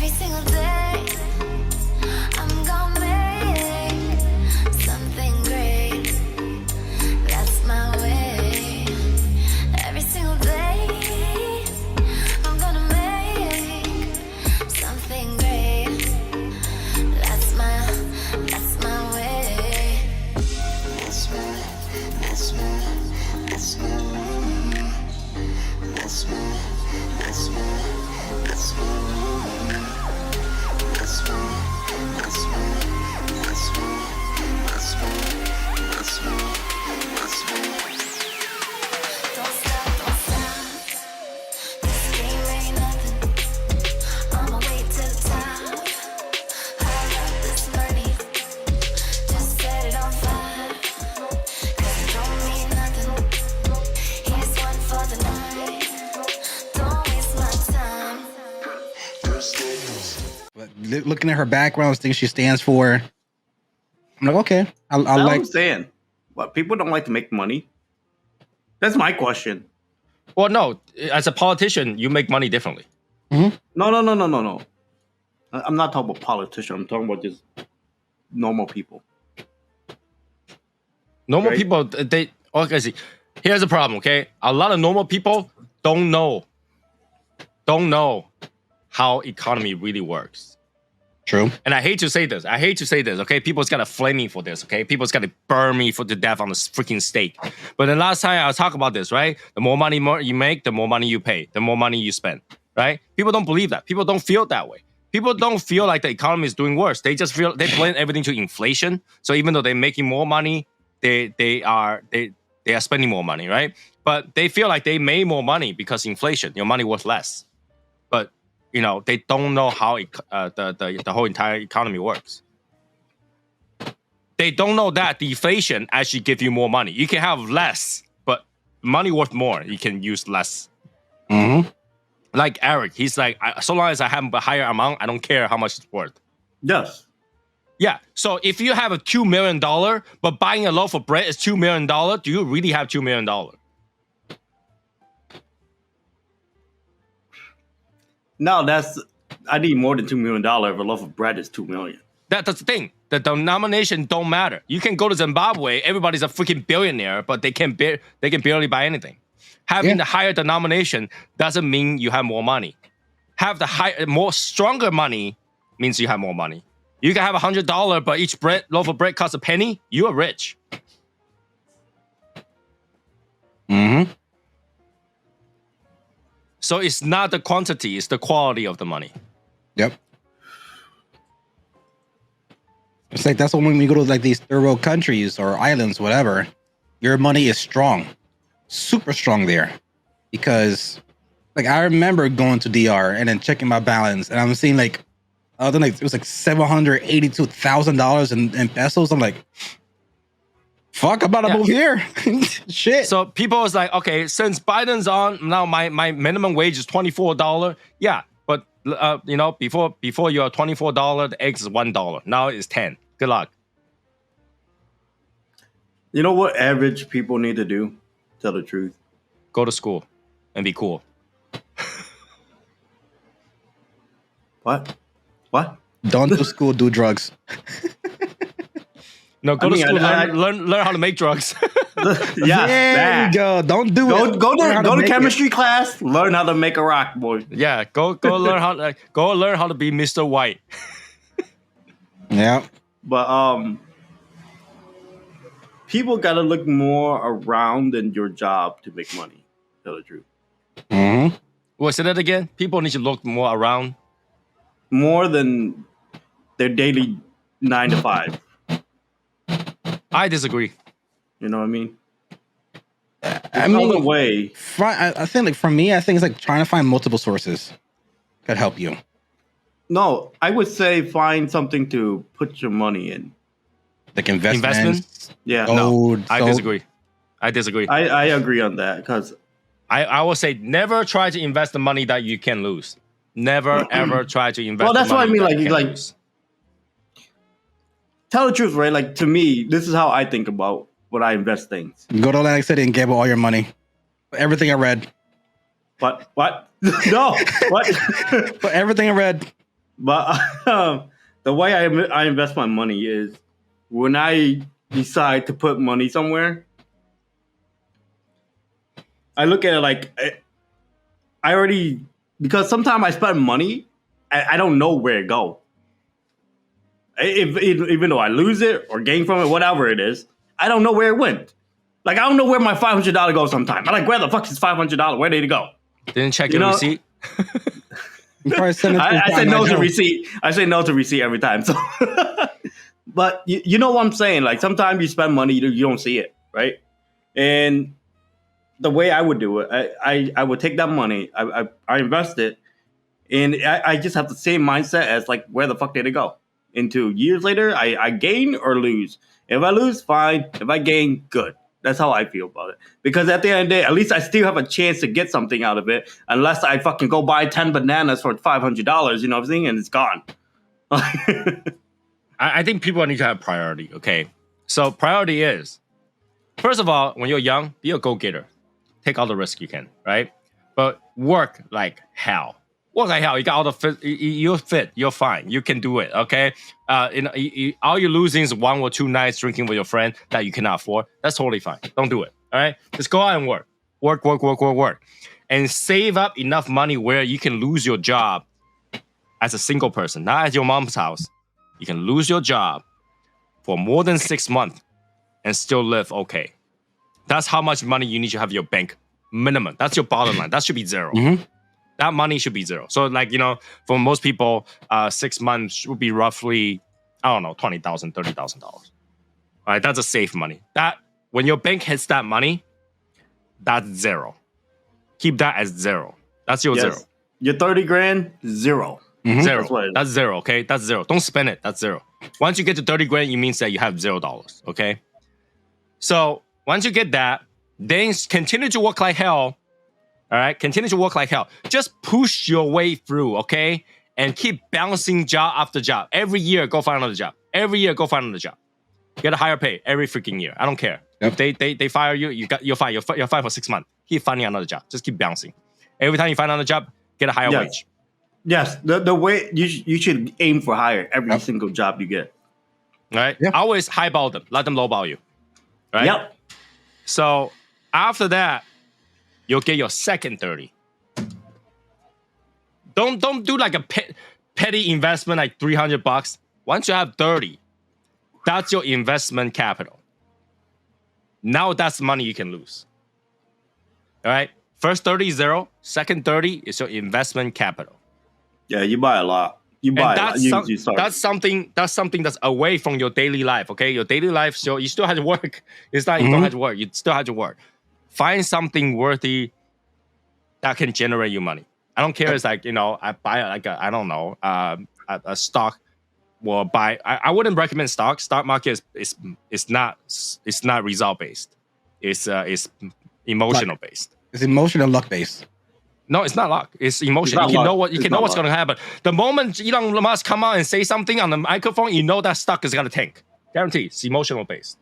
Every single day, I'm gonna make something great. That's my way. Every single day, I'm gonna make something great. That's my way. That's my way. That's my way. That's my way. That's my way. That's my way. That's my way. That's my way. That's my way. Don't stop, don't stop. This game ain't nothing. I'ma wait to the top. High up this money. Just set it on fire. 'Cause it don't mean nothing. Here's one for the night. Don't waste my time. But looking at her background, things she stands for, I'm like, okay, I I like. understand. What, people don't like to make money? That's my question. Well, no, as a politician, you make money differently. No. I'm not talking about politicians. I'm talking about just normal people. Normal Right. people, they okay. See, here's the problem. Okay, a lot of normal people don't know how economy really works. True. And I hate to say this. Okay, people's gonna flame me for this. Okay, people's gonna burn me to death on the freaking stake. But the last time I was talking about this, right? The more money you make, the more money you pay, the more money you spend. Right? People don't believe that. People don't feel that way. People don't feel like the economy is doing worse. They just feel they blame everything to inflation. So even though they're making more money, they are spending more money, right? But they feel like they made more money because inflation. Your money worth less. But they don't know how the whole entire economy works. They don't know that deflation actually gives you more money. You can have less, but money worth more. You can use less. Mm-hmm. Like Eric, he's like, so long as I have a higher amount, I don't care how much it's worth. Yes. Yeah. So if you have a $2 million, but buying a loaf of bread is $2 million, do you really have $2 million? No, I need more than $2 million if a loaf of bread is $2 million. That's the thing. The denomination don't matter. You can go to Zimbabwe, everybody's a freaking billionaire, but they can barely buy anything. Having the higher denomination doesn't mean you have more money. Have the more stronger money means you have more money. You can have $100, but each loaf of bread costs a penny. You are rich. Mm-hmm. So it's not the quantity; it's the quality of the money. Yep. It's like that's when we go to like these third world countries or islands, whatever. Your money is strong, super strong there, because like I remember going to DR and then checking my balance, and I'm seeing like, it was like $782,000 in pesos. I'm like, fuck, I'm about to move here. Shit. So people was like, okay, since Biden's on, now my minimum wage is $24. Yeah, but before you're $24, the eggs is $1. Now it's 10. Good luck. You know what average people need to do? Tell the truth. Go to school and be cool. What? Don't do school, do drugs. No, go to school, learn how to make drugs. Yeah, there you go. Don't do it. Go to chemistry class. Learn how to make a rock, boy. Yeah, go learn how to be Mr. White. Yeah. But people gotta look more around than your job to make money. Tell the truth. Mm-hmm. Well, say that again. People need to look more around. More than their daily 9 to 5. I disagree. You know what I mean? I mean, the way. I think like for me, I think it's like trying to find multiple sources could help you. No, I would say find something to put your money in. Like investments. Yeah. No, I disagree. I agree on that because I will say never try to invest the money that you can lose. Never ever try to invest. Well, that's the what I money mean. Like, tell the truth, right? Like to me, this is how I think about when I invest things. Go to Atlantic City and gamble all your money. Everything I read. What? No. What? But everything I read. But the way I invest my money is when I decide to put money somewhere, I look at it like I already, because sometimes I spend money, I don't know where it go. Even though I lose it or gain from it, whatever it is, I don't know where it went. Like, I don't know where my $500 goes sometimes. I'm like, where the fuck is $500? Where did it go? Didn't check You your know- receipt. You probably send it to I say no to $5.99. receipt. I say no to receipt every time. So, but you know what I'm saying? Like, sometimes you spend money, you don't see it, right? And the way I would do it, I would take that money, I invest it, and I just have the same mindset as like, where the fuck did it go? Into years later, I gain or lose. If I lose, fine. If I gain, good. That's how I feel about it. Because at the end of the day, at least I still have a chance to get something out of it, unless I fucking go buy 10 bananas for $500. You know what I'm saying? And it's gone. I think people need to have priority. Okay, so priority is, first of all, when you're young, be a go-getter. Take all the risk you can, right? But work like hell. Work like hell. You got all the fit. You're fit. You're fine. You can do it. Okay. All you're losing is 1 or 2 nights drinking with your friend that you cannot afford. That's totally fine. Don't do it. All right. Just go out and work. Work, and save up enough money where you can lose your job as a single person, not at your mom's house. You can lose your job for more than 6 months and still live okay. That's how much money you need to have in your bank minimum. That's your bottom line. That should be 0. Mhm. That money should be 0. So, like, for most people, 6 months would be roughly, I don't know, $20,000, $30,000. All right, that's a safe money. That when your bank hits that money, that's 0. Keep that as 0. That's your 0. Your 30 grand, 0. 0. That's what it is. That's 0. Okay, that's 0. Don't spend it. That's 0. Once you get to 30 grand, it means that you have $0. Okay. So once you get that, then continue to work like hell. All right, continue to work like hell. Just push your way through, okay? And keep bouncing job after job. Every year, go find another job. Every year, go find another job. Get a higher pay every freaking year. I don't care. Yep. If they fire you, you're fired. You're fired for 6 months. Keep finding another job. Just keep bouncing. Every time you find another job, get a higher Yes. wage. Yes, the way you should aim for higher every single job you get. All right? Yeah. Always highball them. Let them lowball you. Right? Yep. So after that, you'll get your second 30. Don't do like a petty investment like $300. Once you have 30, that's your investment capital. Now that's money you can lose. All right. First 30 is 0. Second 30 is your investment capital. Yeah, you buy a lot. You buy And a lot. You start. that's something that's away from your daily life. Okay, your daily life. So you still have to work. It's not you don't have to work. You still have to work. Find something worthy that can generate you money. I don't care. It's like, I buy like a stock. Or buy. I wouldn't recommend stock. Stock market is not result based. It's emotional based. It's emotional luck based. No, it's not luck. It's emotion. It's You not can luck. know It's know not what's luck. going to happen. The moment Elon Musk come out and say something on the microphone, you know that stock is going to tank. Guaranteed. It's emotional based,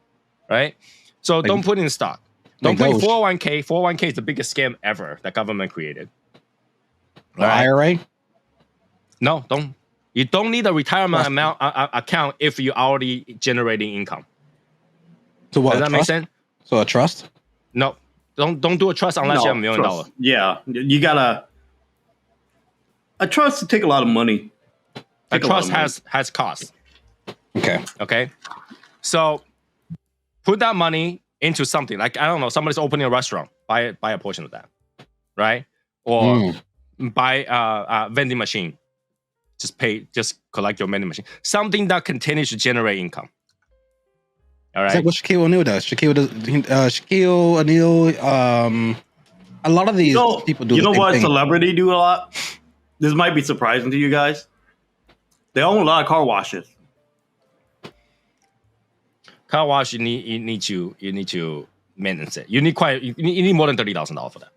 right? So don't put in stock. Don't like put in Doge. 401k. 401k is the biggest scam ever that government created. The IRA? No, don't. You don't need a retirement account if you're already generating income. So what? Does a that make trust? sense? So a trust? No, don't do a trust unless you have $1 million. trust. Yeah, you gotta. A trust take a lot of money. A Take a lot trust of money. has costs. Okay. Okay, so put that money into something like, I don't know, somebody's opening a restaurant. Buy a portion of that, right? Or buy a vending machine. Just collect your vending machine. Something that continues to generate income. All It's right. like what Shaquille O'Neal does. Shaquille O'Neal, a lot of these people do You the know same what thing. celebrity do a lot? This might be surprising to you guys. They own a lot of car washes. Car wash, you need to maintenance it. You need more than $30,000 for that.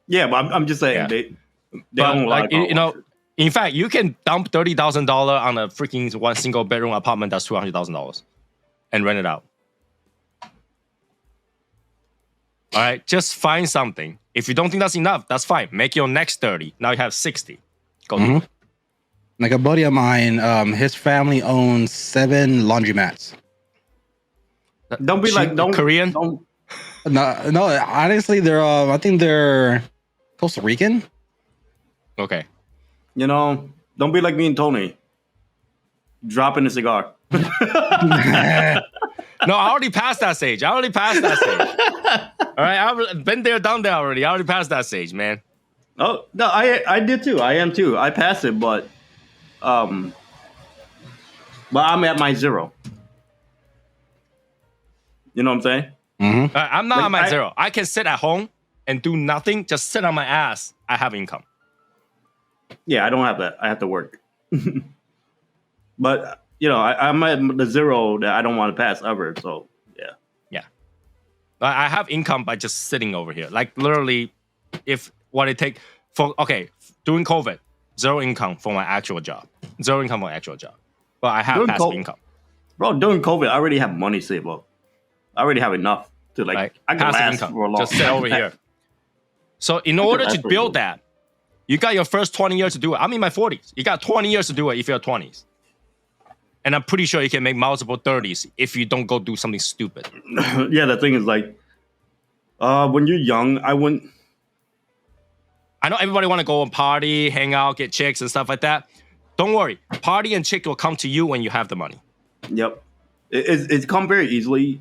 Yeah, but I'm just saying Yeah. they But own a lot like, of car washes. in fact, you can dump $30,000 on a freaking one single bedroom apartment that's $200,000 and rent it out. All right, just find something. If you don't think that's enough, that's fine. Make your next 30. Now you have 60. Go do it. Like a buddy of mine, his family owns 7 laundromats. Don't be like don't Korean. Don't, No, honestly, they're I think they're Costa Rican. Okay. don't be like me and Tony. Dropping a cigar. No, I already passed that stage. All right, I've been there, done that already. I already passed that stage, man. Oh no, I did too. I am too. I passed it, but I'm at my 0. You know what I'm saying? Mm-hmm. I'm not Like, on my 0. I can sit at home and do nothing, just sit on my ass. I have income. Yeah, I don't have that. I have to work. But I'm at the 0 that I don't want to pass ever. So yeah. I have income by just sitting over here. Like literally, if what it take during COVID, 0 income for my actual job. 0 income for my actual job. But I have During passive co- income. Bro, during COVID, I already have money saved up. I already have enough to Right? I can Passive last income. for a long Just sit over here. So in order last to for a build long- that, you got your first 20 years to do it. I'm in my 40s. You got 20 years to do it if you're 20s. And I'm pretty sure you can make multiple 30s if you don't go do something stupid. Yeah, the thing is when you're young, I wouldn't. I know everybody want to go and party, hang out, get chicks and stuff like that. Don't worry. Party and chick will come to you when you have the money. Yep, it's come very easily,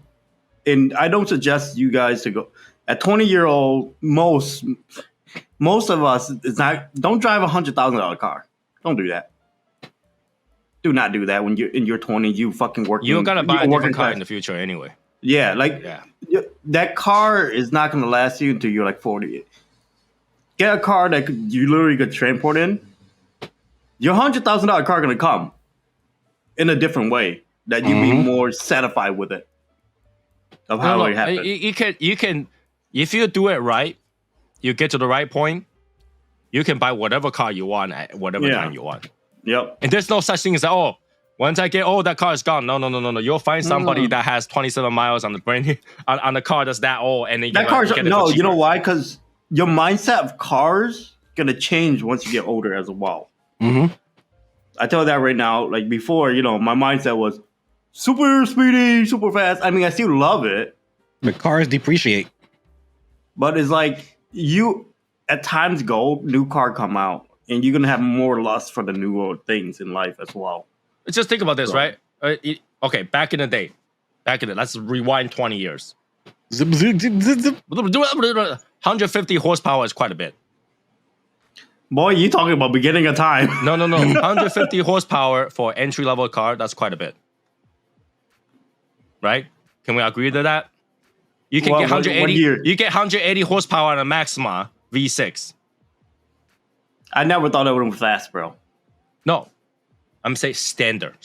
and I don't suggest you guys to go at 20-year-old. Most of us, it's not. Don't drive $100,000 car. Don't do that. Do not do that when you're in your 20s. You fucking working. You're going to buy a working different car class. in the future anyway. Yeah, Yeah. that car is not going to last you until you're like 40. Get a car that you literally could transport in. Your $100,000 car going to come in a different way that you be more satisfied with it of how it happened. You can, if you do it right, you get to the right point, you can buy whatever car you want at whatever time you want. Yep. And there's no such thing as once I get that car is gone. No. You'll find somebody that has 27 miles on the brand new, on the car that's that old, and then That car's get it no. for You know cheaper. why? Because your mindset of cars gonna change once you get older as well. Mm-hmm. I tell you that right now. Like before, my mindset was super speedy, super fast. I mean, I still love it, But cars depreciate. but it's like you at times new car come out, and you're gonna have more lust for the newer things in life as well. Just think about this, Right. right? Okay, back in the day, let's rewind 20 years. Zip, zip, zip, zip, zip. 150 horsepower is quite a bit. Boy, you talking about beginning of time? No. 150 horsepower for entry-level car, that's quite a bit. Right? Can we agree to that? You can Well, get what 180. year? You get 180 horsepower on a Maxima V6. I never thought it would be fast, bro. No. I'm saying standard.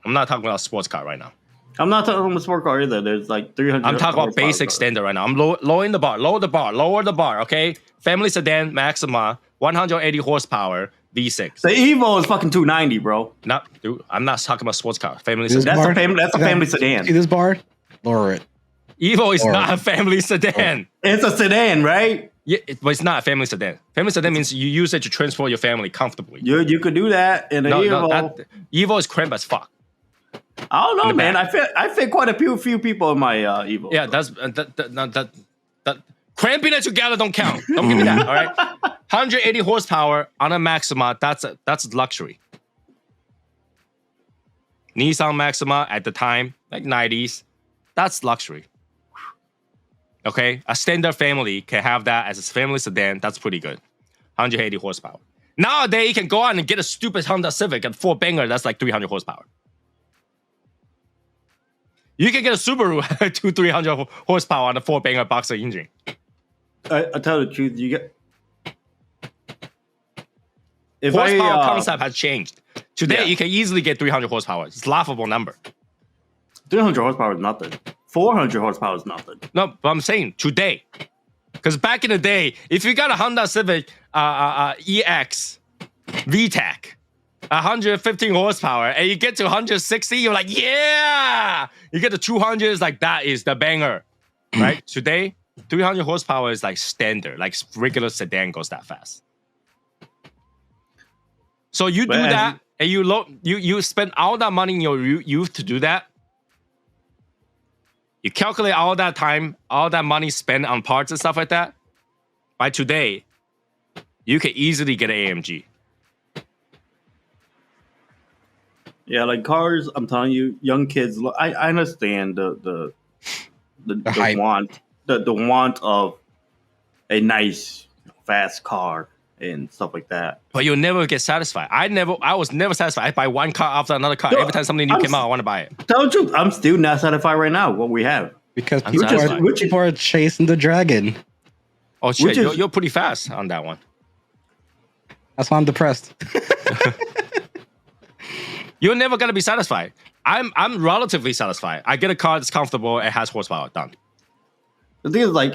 I'm not talking about sports car right now. I'm not talking about sport car either. There's like 300. I'm talking about horsepower basic cars. standard right now. I'm lowering the bar. Lower the bar, okay? Family sedan, Maxima, 180 horsepower, V6. The Evo is fucking 290, bro. Dude, I'm not talking about sports car. Family This sedan. That's a family sedan. See this bar? Lower it. Evo is Or- not a family sedan. It's a sedan, right? Yeah, but it's not a family sedan. Family sedan means you use it to transport your family comfortably. You could do that in an Evo. Evo is cramped as fuck. I don't know, in the man. back. I fit quite a few people in my Evo. Yeah, that's that cramping it together don't count. Don't give me that. All right, 180 horsepower on a Maxima. That's luxury. Nissan Maxima at the time, like 90s, that's luxury. Okay, a standard family can have that as a family sedan. That's pretty good. 180 horsepower. Nowadays, you can go out and get a stupid Honda Civic at 4-banger. That's like 300 horsepower. You can get a Subaru at 300 horsepower on a 4-banger boxer engine. I tell you the truth. You get if Horsepower concept has changed. Today, yeah. you can easily get 300 horsepower. It's a laughable number. 300 horsepower is nothing. 400 horsepower is nothing. No, but I'm saying today. Because back in the day, if you got a Honda Civic EX VTEC, 115 horsepower, and you get to 160, you're like, yeah! You get to 200s, like that is the banger. Right? Today, 300 horsepower is like standard. Like regular sedan goes that fast. So you do But that and you spend all that money in your youth to do that. You calculate all that time, all that money spent on parts and stuff like that. By today, you can easily get an AMG. Yeah, like cars. I'm telling you, young kids. I understand the hype. want of a nice fast car and stuff like that. But you'll never get satisfied. I was never satisfied. I buy one car after another car. No, Every time something new I'm came out, I want to buy it. Tell the truth, I'm still not satisfied right now with what we have. Because I'm people satisfied. people are chasing the dragon. Oh shit, Which is- you're pretty fast on that one. That's why I'm depressed. You're never gonna be satisfied. I'm relatively satisfied. I get a car that's comfortable, it has horsepower, done. The thing is, like,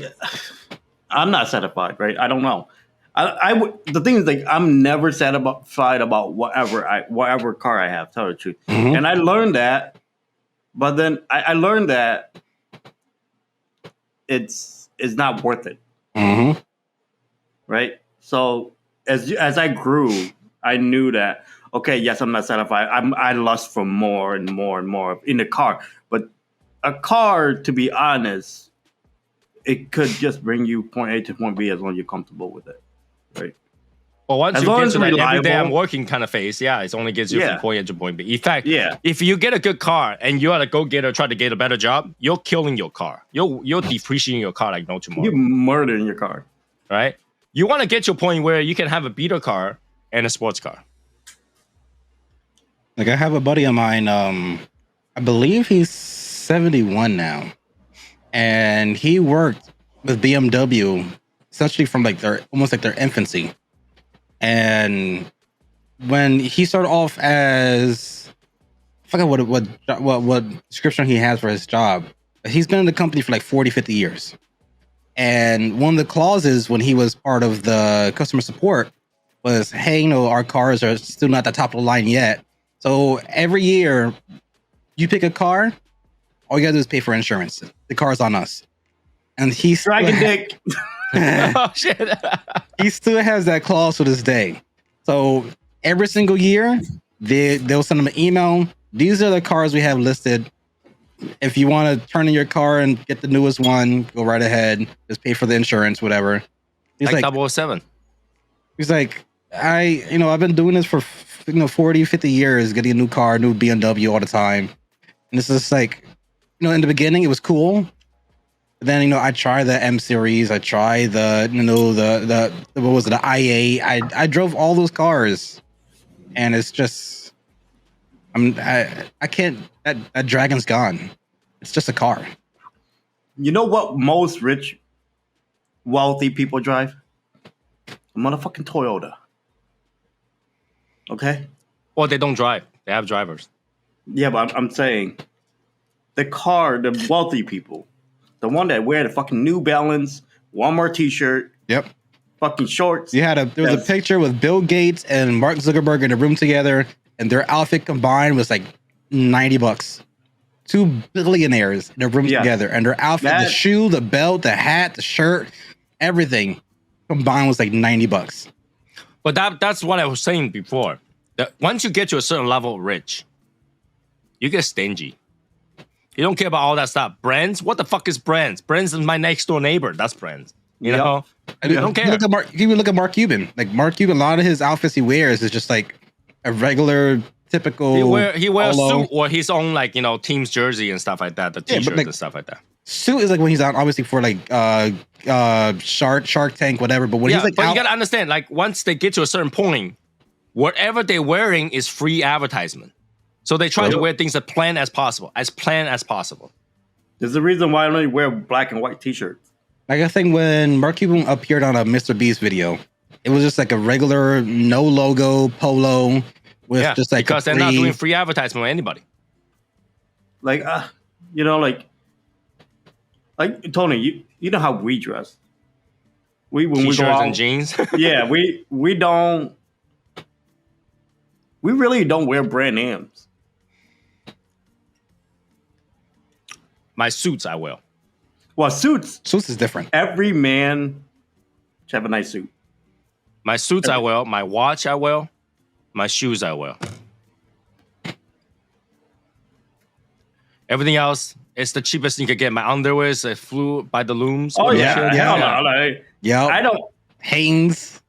I'm not satisfied, right? I don't know. The thing is, like, I'm never satisfied about whatever car I have. Tell the truth, and I learned that. But then I learned that it's not worth it, Mm-hmm. right? So as I grew, I knew that. Okay, yes, I'm not satisfied. I lust for more and more and more in the car. But a car, to be honest, it could just bring you point A to point B as long as you're comfortable with it, right? Well, once As you long get as to that every day I'm reliable. working kind of phase, yeah, it only gets you Yeah. from point A to point B. In fact, Yeah. if you get a good car and you're a go-getter try to get a better job, you're killing your car. You're depreciating your car like no tomorrow, You murder in your car. right? You want to get to a point where you can have a beater car and a sports car. Like I have a buddy of mine. I believe he's 71 now, and he worked with BMW essentially from like their almost like their infancy. And when he started off as, I forgot what description he has for his job, but he's been in the company for like 40, 50 years. And one of the clauses when he was part of the customer support was, hey, you know, our cars are still not the top of the line yet. So every year you pick a car, all you gotta do is pay for insurance. The car's on us. And he's Dragon dick. Oh shit! he still has that clause to this day. So every single year, they'll send him an email. These are the cars we have listed. If you want to turn in your car and get the newest one, go right ahead. Just pay for the insurance, whatever. He's like like, 007. he's like, I've been doing this for 40, 50 years, getting a new car, new BMW all the time. And this is like, in the beginning it was cool. But then, I tried the M series, I tried the what was it, the IA. I drove all those cars, and it's just, I can't. That Dragon's gone. It's just a car. You know what most rich, wealthy people drive? A motherfucking Toyota. Okay? Or they don't drive. They have drivers. Yeah, but I'm saying the car, the wealthy people, the one that wear the fucking New Balance, Walmart t-shirt, Yep. fucking shorts. There was a Yes. picture with Bill Gates and Mark Zuckerberg in a room together, and their outfit combined was like $90. Two billionaires in a room Yeah. together, and their outfit, the That- shoe, the belt, the hat, the shirt, everything combined was like $90. But that's what I was saying before. That once you get to a certain level of rich, you get stingy. You don't care about all that stuff. Brands? What the fuck is brands? Brands is my next door neighbor. That's brands. You Yep. know? I don't care. You look at Mark Cuban. Like Mark Cuban, a lot of his outfits he wears is just like a regular, typical. He wears a polo. suit or his own team's jersey and stuff like that. The Yeah, but, t-shirts like, and stuff like that. Suit is like when he's out, obviously for like Shark Tank, whatever. But when Yeah, he's like but out, you gotta understand, once they get to a certain point, whatever they're wearing is free advertisement. So they try to wear things as planned as possible. There's a reason why I only wear black and white t-shirts. like I think when Mark Cuban appeared on a Mr. Beast video, it was just like a regular no logo polo with Yeah, just like because they're not doing free advertisement with anybody. Like, like Tony, you know how we dress. When we go T-shirts out, and jeans. yeah, we really don't wear brand names. My suits, I will. Well, suits. Suits is different. Every man should have a nice suit. My suits, I will. My watch, I will. My shoes, I will. Everything else is the cheapest you could get. My underwear is flew by the looms. Oh you know, yeah, shit. hell no. Like, Yep. I don't. Hanes.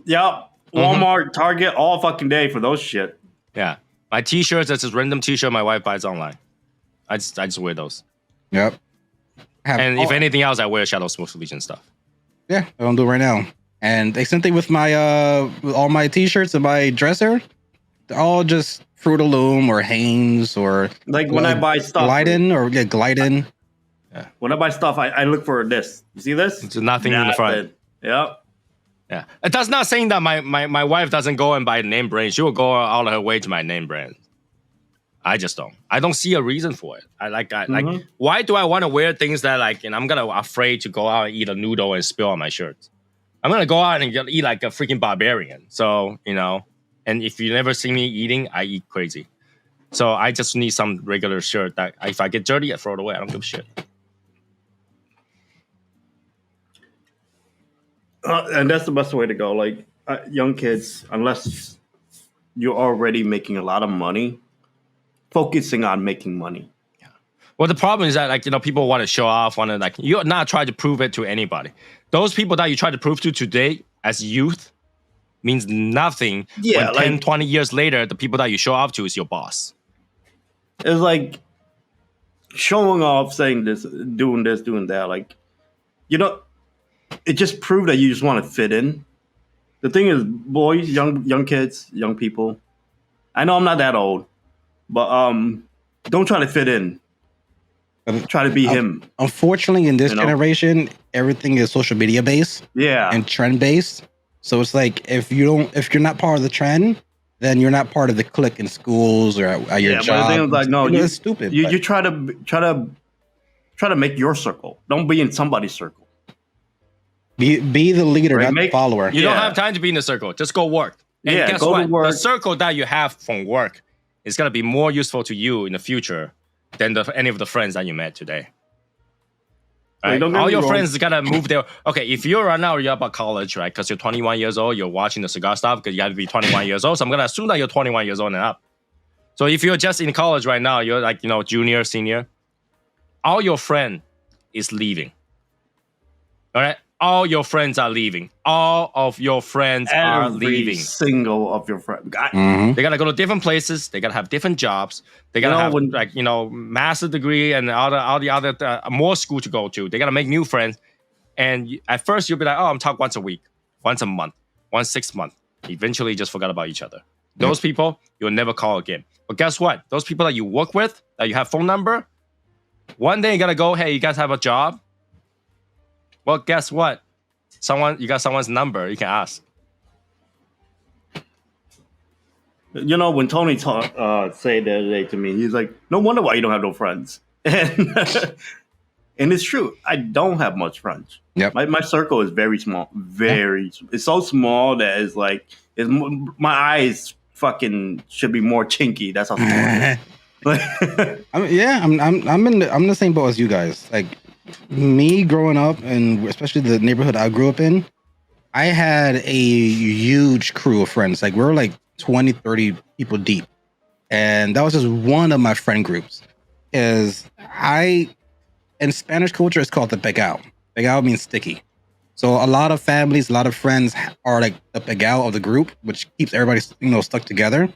Yep. Walmart, Target, all fucking day for those shit. Yeah. My t-shirts, that's just random t-shirt my wife buys online. I just wear those. Yep. And if anything else, I wear Shadowsmokerslegion stuff. Yeah, I don't do it right now. And the same thing with my with all my t-shirts and my dresser. They're all just Fruit of the Loom or Hanes or Like when I buy stuff, Gliden. when I buy stuff, I look for this. You see this? It's nothing in the front. Yep. Yeah. That's not saying that my wife doesn't go and buy name brand. She will go all of her way to my name brand. I just don't. I don't see a reason for it. Like why do I want to wear things that like, and I'm gonna afraid to go out and eat a noodle and spill on my shirt. I'm gonna go out and eat like a freaking barbarian. So, you know, and if you never see me eating, I eat crazy. So I just need some regular shirt that if I get dirty, I throw it away. I don't give a shit. And that's the best way to go. Like young kids, unless you're already making a lot of money, focusing on making money. Well, the problem is that, like, you know, people want to show off, want to, like, you're not trying to prove it to anybody. Those people that you try to prove to today as youth means nothing. Yeah, when like, 10, 20 years later, the people that you show off to is your boss. It's like showing off, saying this, doing that. Like, you know, it just proved that you just want to fit in. The thing is, boys, young kids, young people. I know I'm not that old, but don't try to fit in. Try to be him. Unfortunately, in this generation, everything is social media based, and trend based. So it's like if you're not part of the trend, then you're not part of the clique in schools or at your job. But the thing is, like, no, it's stupid. You try to make your circle. Don't be in somebody's circle. Be the leader, not the follower. You don't have time to be in the circle. Just go work. And guess go what? to work. The circle that you have from work is gonna be more useful to you in the future than any of the friends that you met today. Right? All your friends gotta move there. Okay, if you're right now, you're about college, right? Because you're 21 years old, you're watching the cigar stuff because you got to be 21 years old. So I'm gonna assume that you're 21 years old and up. So if you're just in college right now, you're like, you know, junior, senior. All your friend is leaving. All right, all your friends are leaving. All of your friends are leaving. Single of your friends. They gotta go to different places. They gotta have different jobs. They gotta have like, you know, master degree and all the other more school to go to. They gotta make new friends. And at first you'll be like, oh, I'm talking once a week, once a month, once 6 months. Eventually, you just forgot about each other. Those people you'll never call again. But guess what? Those people that you work with, that you have phone number, one day you gotta go, hey, you guys have a job? Well, guess what? You got someone's number. You can ask. You know, when Tony said the other day to me, he's like, "No wonder why you don't have no friends." And it's true. I don't have much friends. Yep. My circle is very small. It's so small that it's like my eyes fucking should be more chinky. That's how small. I'm the same boat as you guys. Like, me growing up, and especially the neighborhood I grew up in, I had a huge crew of friends. Like, we're like 20, 30 people deep. And that was just one of my friend groups. In Spanish culture, it's called the pegao. Pegao means sticky. So a lot of families, a lot of friends are like the pegao of the group, which keeps everybody, you know, stuck together.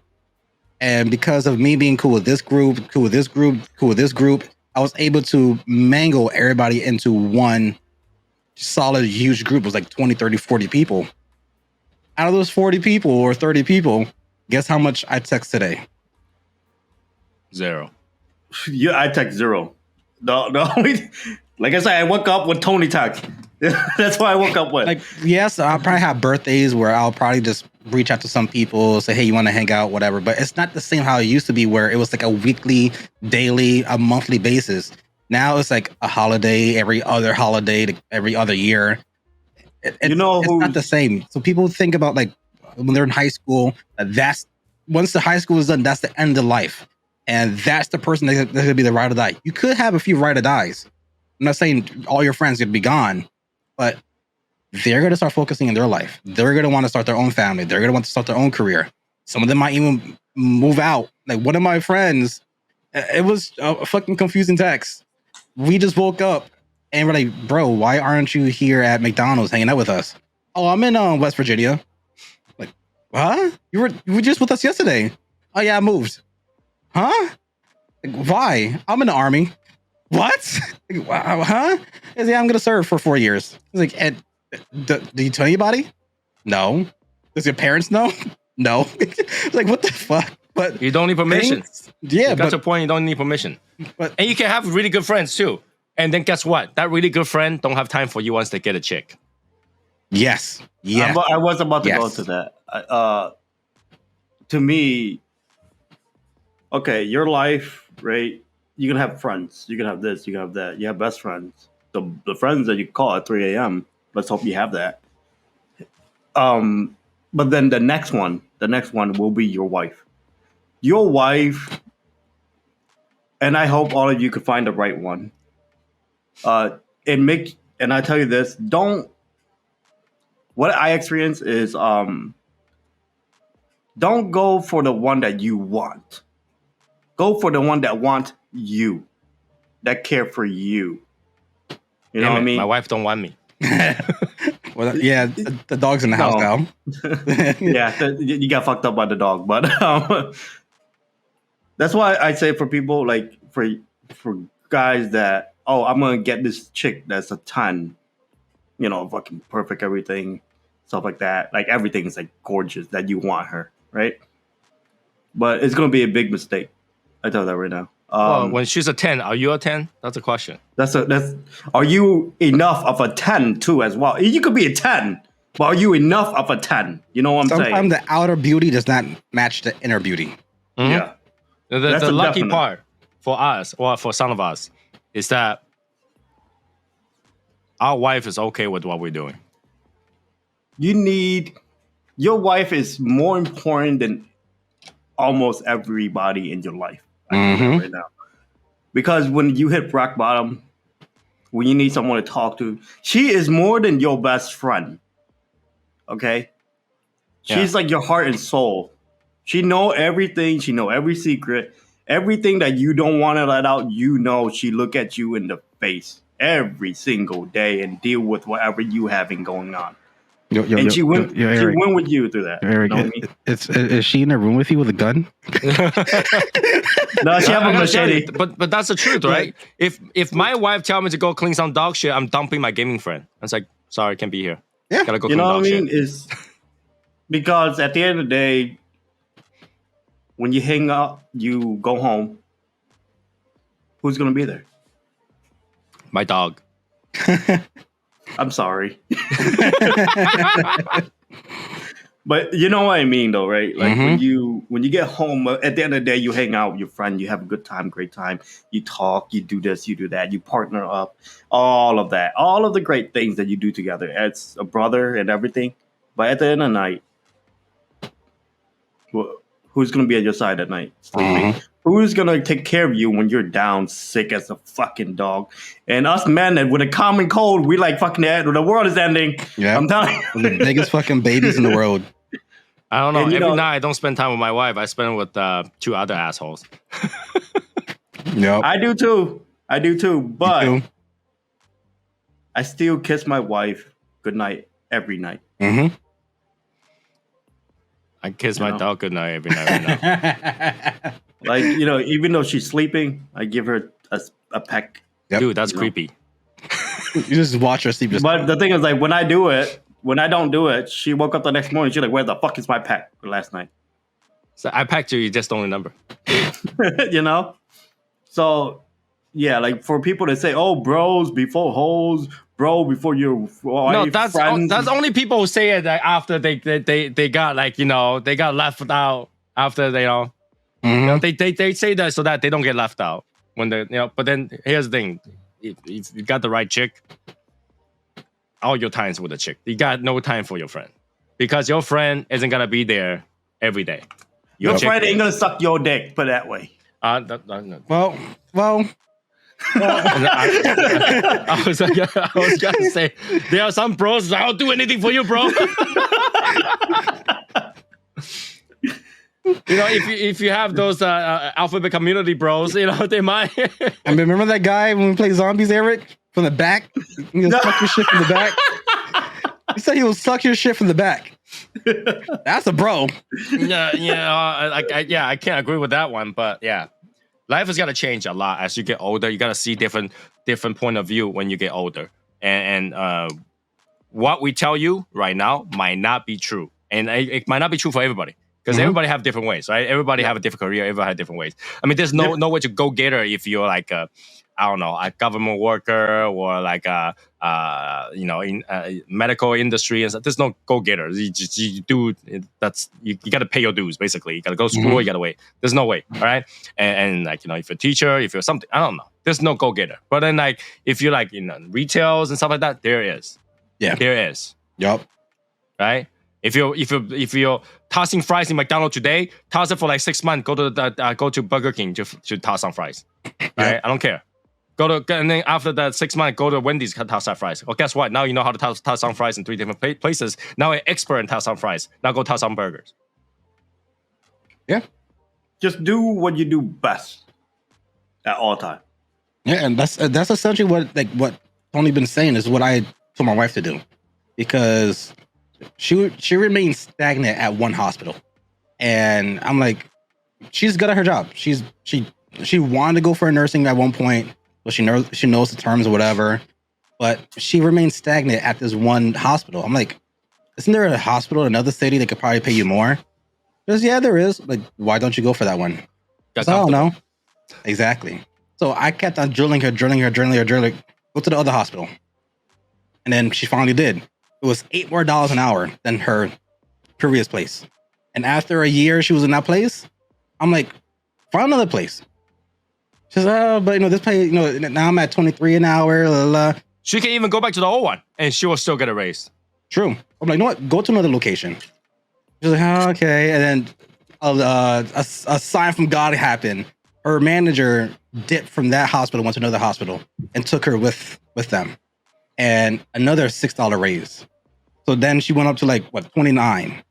And because of me being cool with this group, cool with this group, cool with this group, I was able to mangle everybody into one solid, huge group. It was like 20, 30, 40 people. Out of those 40 people or 30 people, guess how much I text today? 0. Yeah, I text 0. The only, like I said, I woke up with Tony text. That's what I woke up with. Like, yes, I'll probably have birthdays where I'll probably just reach out to some people, say, hey, you want to hang out, whatever. But it's not the same how it used to be, where it was like a weekly, daily, a monthly basis. Now it's like a holiday, every other holiday, every other year. It's not the same. So people think about, like, when they're in high school, once the high school is done, that's the end of life. And that's the person that's going to be the ride or die. You could have a few ride or dies. I'm not saying all your friends could be gone, but they're going to start focusing on their life. They're going to want to start their own family. They're going to want to start their own career. Some of them might even move out. Like, one of my friends, It was a fucking confusing text. We just woke up and we're like, bro, why aren't you here at McDonald's hanging out with us? Oh, I'm in West Virginia. Like, huh? You were just with us yesterday. Oh yeah, I moved. Huh? Like, why? I'm in the army. What? Like, wow, huh? He's like, yeah, I'm gonna serve for 4 years. He's like, and do you tell anybody? No. Does your parents know? No. Like, what the fuck? But You don't need permission. yeah, That's the but, point. You don't need permission. but And you can have really good friends too. And then guess what? That really good friend don't have time for you once they get a chick. yes, yeah, I was about to go Yes. to that. To me, okay, your life, right? You can have friends. You can have this. You can have that. You have best friends. The friends that you call at 3 a.m. Let's hope you have that. But then the next one will be your wife. Your wife, and I hope all of you could find the right one. And I tell you this, what I experience is don't go for the one that you want. Go for the one that wants you, that care for you. You know Damn what I it, mean? My wife don't want me. well, yeah. The dog's in the house No. now. Yeah, you got fucked up by the dog, but that's why I say for people like for guys that I'm gonna get this chick that's a 10, fucking perfect everything, stuff like that. Like everything's like gorgeous that you want her, right? But it's gonna be a big mistake. I tell that right now. Well, when she's a 10, are you a 10? That's the question. That's are you enough of a 10 too as well? You could be a 10, but are you enough of a 10? You know what I'm saying? Sometimes the outer beauty does not match the inner beauty. Mhm. Yeah. The a lucky definite. part for us, or for some of us, is that our wife is okay with what we're doing. Your wife is more important than almost everybody in your life. I can tell you right now. Because when you hit rock bottom, when you need someone to talk to, she is more than your best friend. Okay? She's like your heart and soul. She know everything. She know every secret. Everything that you don't want to let out, she look at you in the face every single day and deal with whatever you having going on. And she went with you through that. Eric, You know what I mean? is she in a room with you with a gun? No, she have I a gotta tell you, machete. but that's the truth, right? If my wife tell me to go clean some dog shit, I'm dumping my gaming friend. I was like, sorry, can't be here. Yeah. Gotta go You clean know dog what I mean? shit. Is because at the end of the day, when you hang up, you go home. Who's gonna be there? My dog. I'm sorry. But you know what I mean, though, right? Like when you get home, at the end of the day, you hang out with your friend, you have a good time, great time. You talk, you do this, you do that, you partner up, all of that, all of the great things that you do together as a brother and everything. But at the end of the night, who's gonna be at your side at night, sleeping? Who's gonna take care of you when you're down, sick as a fucking dog? And us men with a common cold, we like fucking the world is ending. Yeah. I'm telling you. The biggest fucking babies in the world. I don't know. And you Every know- night I don't spend time with my wife. I spend it with 2 other assholes. Yep. I do too. But too. I still kiss my wife goodnight every night. I kiss my know. dog goodnight every night right now. Like, even though she's sleeping, I give her a peck. Yep. Dude, that's You know. creepy. You just watch her sleep. Just But the thing is, like, when I don't do it, she woke up the next morning. She's like, "Where the fuck is my peck for last night?" So I packed you just don't remember. So yeah, like for people to say, "Oh, bros before hoes, bro before your wife." No, that's only people who say it like, after they got like they got left out after they say that so that they don't get left out when But then here's the thing: if you got the right chick, all your time's with the chick. You got no time for your friend because your friend isn't gonna be there every day. Your chick friend ain't is. gonna suck your dick. Put it that way. No. well. I was gonna say there are some bros. I'll do anything for you, bro. if you have those alphabet community bros, they might. I mean, remember that guy when we played zombies, Eric, from the back? He was suck your shit from the back. He said he will suck your shit from the back. That's a bro. I can't agree with that one, but yeah, life has got to change a lot as you get older. You got to see different point of view when you get older, and what we tell you right now might not be true, and it might not be true for everybody because everybody have different ways, right? Everybody have a different career. Everybody have different ways. I mean, there's no way to go getter if you're like a government worker or like in medical industry and stuff. There's no go getter. You got to pay your dues basically. You got to go to school. You got to wait. There's no way. All right. And like if you're a teacher, if you're something, I don't know. There's no go getter. But then like if you're like retails and stuff like that, there is. Yeah, there is. Yup. Right. If you're tossing fries in McDonald's today, toss it for like 6 months. Go to Burger King to toss some fries. Right. Yeah. I don't care. And then after that 6 months, go to Wendy's toss some fries. Well, guess what? Now you know how to toss some fries in 3 different places. Now you're expert in toss some fries. Now go toss some burgers. Yeah. Just do what you do best at all time. Yeah, and that's essentially what Tony been saying is what I told my wife to do, because she remains stagnant at one hospital, and I'm like, she's good at her job. She wanted to go for nursing at one point, but she knows the terms or whatever, but she remains stagnant at this one hospital. I'm like, isn't there a hospital in another city that could probably pay you more? Because yeah, there is. Like, why don't you go for that one? I don't know. Exactly. So I kept on drilling her. Go to the other hospital. And then she finally did. It was $8 more an hour than her previous place. And after a year she was in that place, I'm like, find another place. She says, oh, but this place, now I'm at 23 an hour. Blah, blah. She can even go back to the old one and she will still get a raise. True. I'm like, you know what? Go to another location. She's like, oh, okay. And then a sign from God happened. Her manager dipped from that hospital, went to another hospital, and took her with them. And another $6 raise. So then she went up to 29.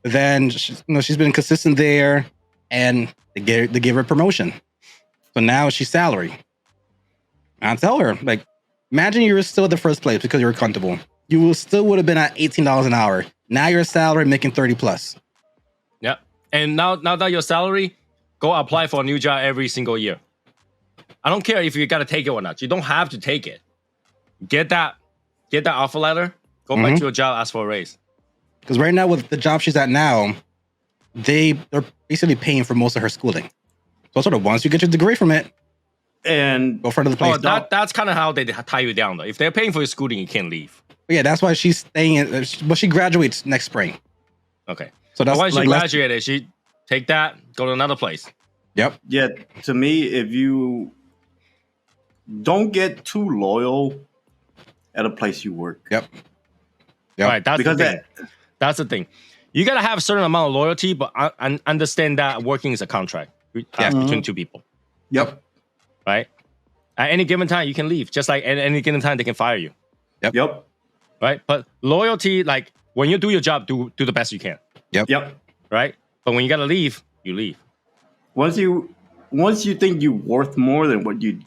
But then she's been consistent there, and they gave her a promotion. So now she's salary. And I tell her, imagine you were still at the first place because you were comfortable. You still would have been at $18 an hour. Now your salary making 30 plus. Yeah. And now that your salary, go apply for a new job every single year. I don't care if you got to take it or not. You don't have to take it. Get that offer letter. Go back to your job. Ask for a raise. Because right now with the job she's at now, they're basically paying for most of her schooling. So sort of once you get your degree from it, and go for another place. That's kind of how they tie you down though. If they're paying for your schooling, you can't leave. But yeah, that's why she's staying. But she graduates next spring. Okay. So that's once she graduated, she take that, go to another place. Yep. Yeah. To me, if you don't get too loyal at a place you work. Yep. All right. That's the thing. You gotta have a certain amount of loyalty, but understand that working is a contract between two people. Yep. Right. At any given time, you can leave. Just like at any given time, they can fire you. Yep. Right. But loyalty, like when you do your job, do the best you can. Yep. Right. But when you gotta leave, you leave. Once you think you're worth more than what you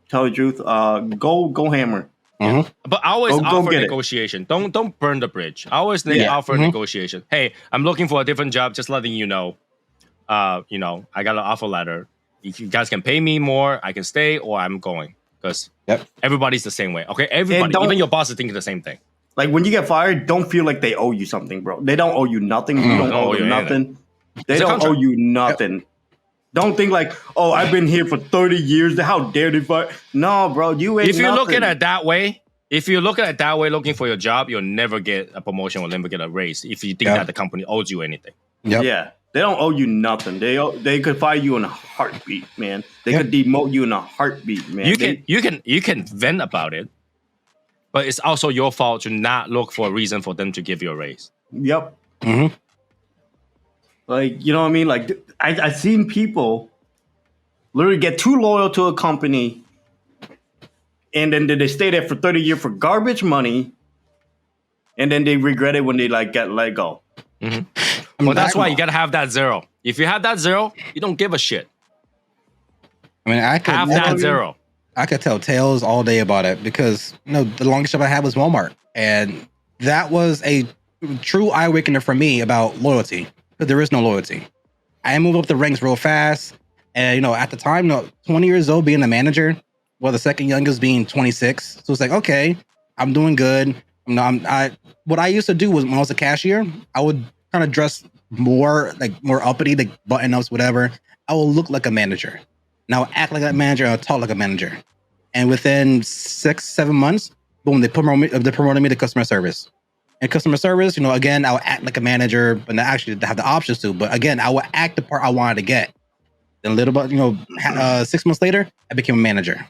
tell the truth, go hammer. Mm-hmm. But I always offer negotiation. Don't burn the bridge. I always offer negotiation. Hey, I'm looking for a different job. Just letting you know. I got an offer letter. If you guys can pay me more, I can stay or I'm going. Because everybody's the same way. Okay, everybody, even your boss is thinking the same thing. Like when you get fired, don't feel like they owe you something, bro. They don't owe you nothing. You don't owe them nothing. They don't owe you nothing. Don't think like, oh, I've been here for 30 years. How dare they fire? No, bro, you ain't. If you look at it that way, looking for your job, you'll never get a promotion or never get a raise. If you think that the company owes you anything. Yep. Yeah, they don't owe you nothing. They could fire you in a heartbeat, man. They could demote you in a heartbeat, man. You can vent about it, but it's also your fault to not look for a reason for them to give you a raise. Yep. Mm-hmm. Like, you know what I mean? Like, I've seen people literally get too loyal to a company and then they stay there for 30 years for garbage money and then they regret it when they, get let go. Mm-hmm. I mean, Well, that's I, why you gotta have that zero. If you have that zero, you don't give a shit. I mean, Have that zero. I could tell tales all day about it because the longest job I had was Walmart, and that was a true eye awakener for me about loyalty. Because there is no loyalty. I moved up the ranks real fast, and at the time, 20 years old, being a manager, well, the second youngest being 26, so it's like, okay, I'm doing good. What I used to do was when I was a cashier, I would kind of dress more uppity, like button ups, whatever. I will look like a manager. Now act like a manager, and I'll talk like a manager. And within 6-7 months, boom, they promoted me to customer service. And customer service, again, I would act like a manager, but not actually have the options to. But again, I would act the part I wanted to get. Then little bit, 6 months later, I became a manager.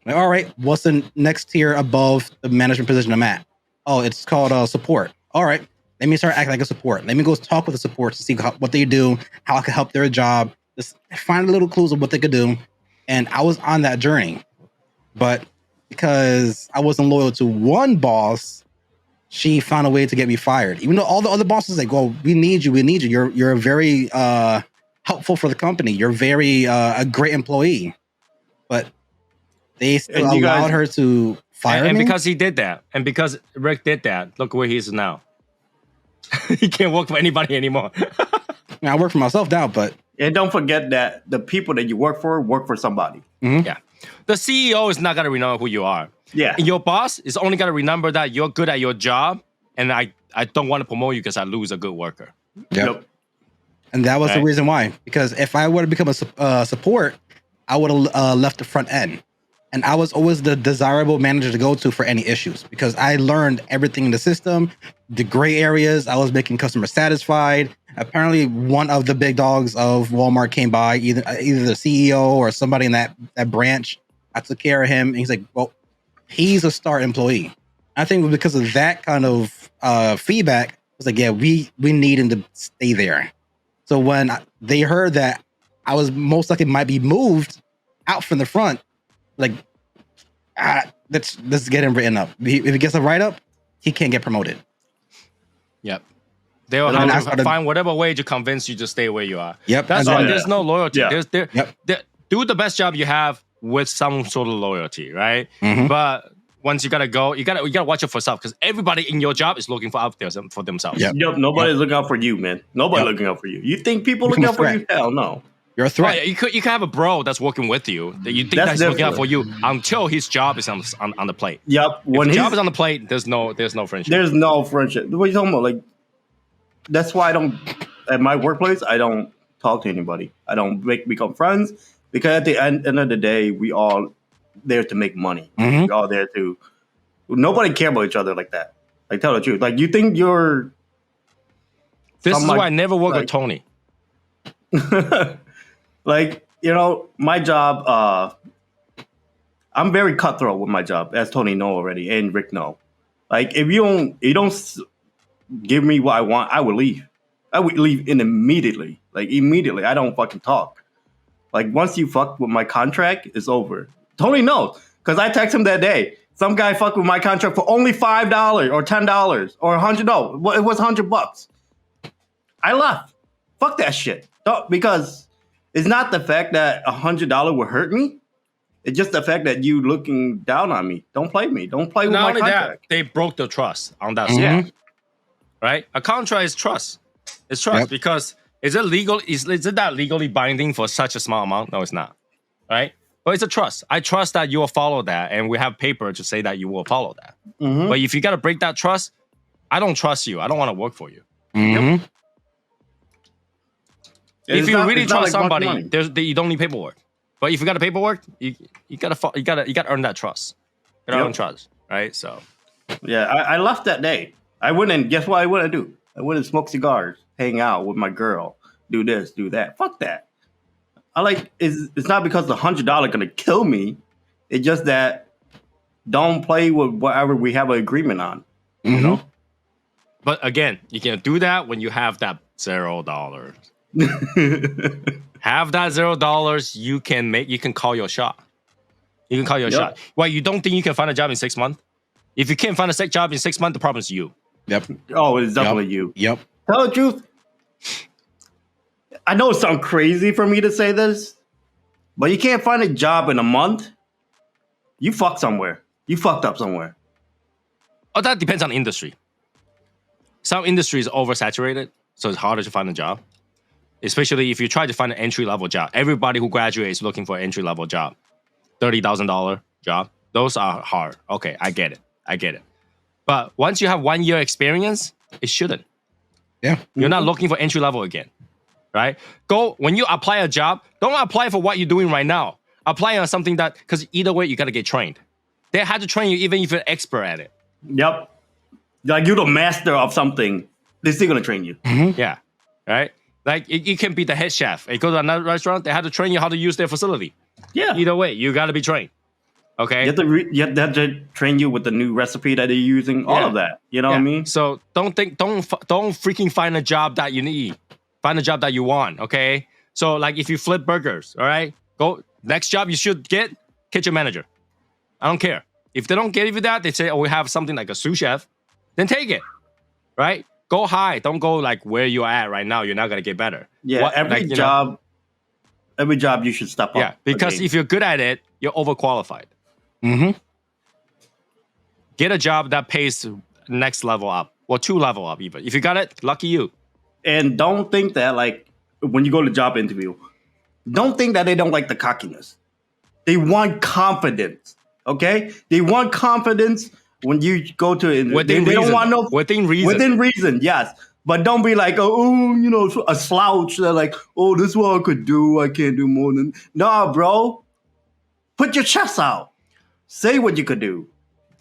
Like, all right, what's the next tier above the management position I'm at? Oh, it's called support. All right, let me start acting like a support. Let me go talk with the support to see what they do, how I can help their job. Just find little clues of what they could do. And I was on that journey. But because I wasn't loyal to one boss, she found a way to get me fired. Even though all the other bosses like, well, we need you. You're very helpful for the company. You're very a great employee. But they still allowed her to fire me. And because he did that, and because Rick did that, look where he is now. He can't work for anybody anymore. I work for myself now, but... And don't forget that the people that you work for somebody. Mm-hmm. Yeah. The CEO is not going to remember who you are. Yeah. And your boss is only going to remember that you're good at your job, and I don't want to promote you because I lose a good worker. Yep. And that was the reason why. Because if I were to become a support, I would have left the front end. And I was always the desirable manager to go to for any issues because I learned everything in the system, the gray areas. I was making customers satisfied. Apparently, one of the big dogs of Walmart came by, either the CEO or somebody in that branch. I took care of him. And he's like, well, he's a star employee. I think because of that kind of feedback, I was like, yeah, we need him to stay there. So when they heard that I was most likely might be moved out from the front, like, let's get him written up. If he gets a write-up, he can't get promoted. Yep. They'll have to find whatever way to convince you to stay where you are. Yep. That's why there's no loyalty. Yeah. Do the best job you have with some sort of loyalty, right? Mm-hmm. But once you gotta go, you gotta watch it for yourself because everybody in your job is looking for themselves. Yep. Nobody's looking out for you, man. Nobody's looking out for you. You think people looking out for you? Hell no. You're a threat. Right, you can have a bro that's working with you that you think that's looking out for you until his job is on the plate. Yep. When his job is on the plate, there's no friendship. There's no friendship. What are you talking about? Like, that's why I don't at my workplace. I don't talk to anybody. I don't become friends because at the end of the day, we all there to make money. Mm-hmm. We all there to. Nobody care about each other like that. Like, tell the truth. Like, you think you're. This is why I never work with Tony. Like, my job, I'm very cutthroat with my job, as Tony know already, and Rick know. Like, if you don't give me what I want, I would leave. I would leave immediately. Like, immediately. I don't fucking talk. Like, once you fuck with my contract, it's over. Tony knows, because I text him that day. Some guy fucked with my contract for only $5 or $10 or $100. No, it was $100. I left. Fuck that shit. Because it's not the fact that $100 would hurt me. It's just the fact that you looking down on me. Don't play me. Don't play with my contract. That, they broke the trust on that Mm-hmm. side. Right? A contract is trust. It's trust because is it legal? Is it that legally binding for such a small amount? No, it's not. Right? But it's a trust. I trust that you will follow that, and we have paper to say that you will follow that. Mm-hmm. But if you got to break that trust, I don't trust you. I don't want to work for you. Mm-hmm. If you really trust somebody, you don't need paperwork. But if you got the paperwork, you gotta earn that trust. You gotta earn trust, right? So, yeah, I left that day. I went and guess what I went to do? I went and smoke cigars, hang out with my girl, do this, do that. Fuck that. It's not because the $100 gonna kill me. It's just that don't play with whatever we have an agreement on. Mm-hmm. You know. But again, you can do that when you have that $0. Have that $0, you can call your shot. You can call your shot. Well, you don't think you can find a job in 6 months? If you can't find a job in 6 months, the problem is you. Yep. Oh, it's definitely you. Yep. Tell the truth. I know it sounds crazy for me to say this, but you can't find a job in a month. You fucked somewhere. You fucked up somewhere. Oh, that depends on the industry. Some industries are oversaturated, so it's harder to find a job. Especially if you try to find an entry-level job. Everybody who graduates is looking for an entry-level job. $30,000 job. Those are hard. Okay, I get it. But once you have 1 year experience, it shouldn't. Yeah. You're not looking for entry-level again. Right? When you apply a job, don't apply for what you're doing right now. Apply on something that, because either way, you got to get trained. They had to train you even if you're an expert at it. Yep. Like you're the master of something. They're still going to train you. Yeah. Right? Like, you can be the head chef. You go to another restaurant, they have to train you how to use their facility. Yeah. Either way, you got to be trained. Okay? You have to train you with the new recipe that they're using, all of that. You know what I mean? So don't freaking find a job that you need. Find a job that you want, okay? So, like, if you flip burgers, all right? Next job you should get, kitchen manager. I don't care. If they don't give you that, they say, oh, we have something like a sous chef, then take it, right? Go high. Don't go like where you're at right now. You're not going to get better. Yeah, every job you should step up. Yeah, because if you're good at it, you're overqualified. Mm-hmm. Get a job that pays next level up, or 2 level up even. If you got it, lucky you. And don't think that, like, when you go to job interview, don't think that they don't like the cockiness. They want confidence, okay? They want confidence when you go to it. They don't want no... Within reason. Within reason, yes. But don't be like, a slouch. They're like, this is what I could do. I can't do more than... Nah, bro. Put your chest out. Say what you could do.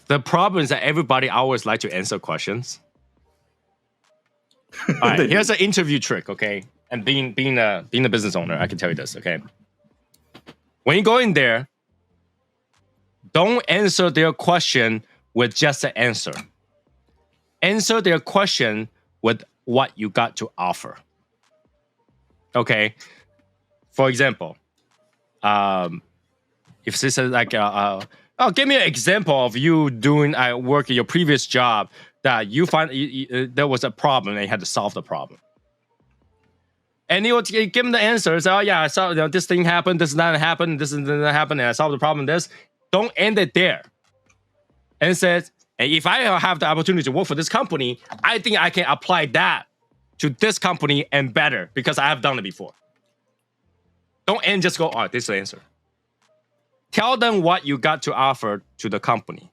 The problem is that everybody always like to answer questions. All right, here's an interview trick, okay? And being a business owner, I can tell you this, okay? When you go in there, don't answer their question with just an answer. Answer their question with what you got to offer. Okay? For example, if this is like, give me an example of you doing work at your previous job that you find there was a problem and you had to solve the problem. And you would give them the answers. Oh yeah, I saw this thing happened, this and that happened, this and that happened, and I solved the problem. This. Don't end it there. And it says, and if I have the opportunity to work for this company, I think I can apply that to this company and better because I have done it before. Don't end just go, this is the answer. Tell them what you got to offer to the company.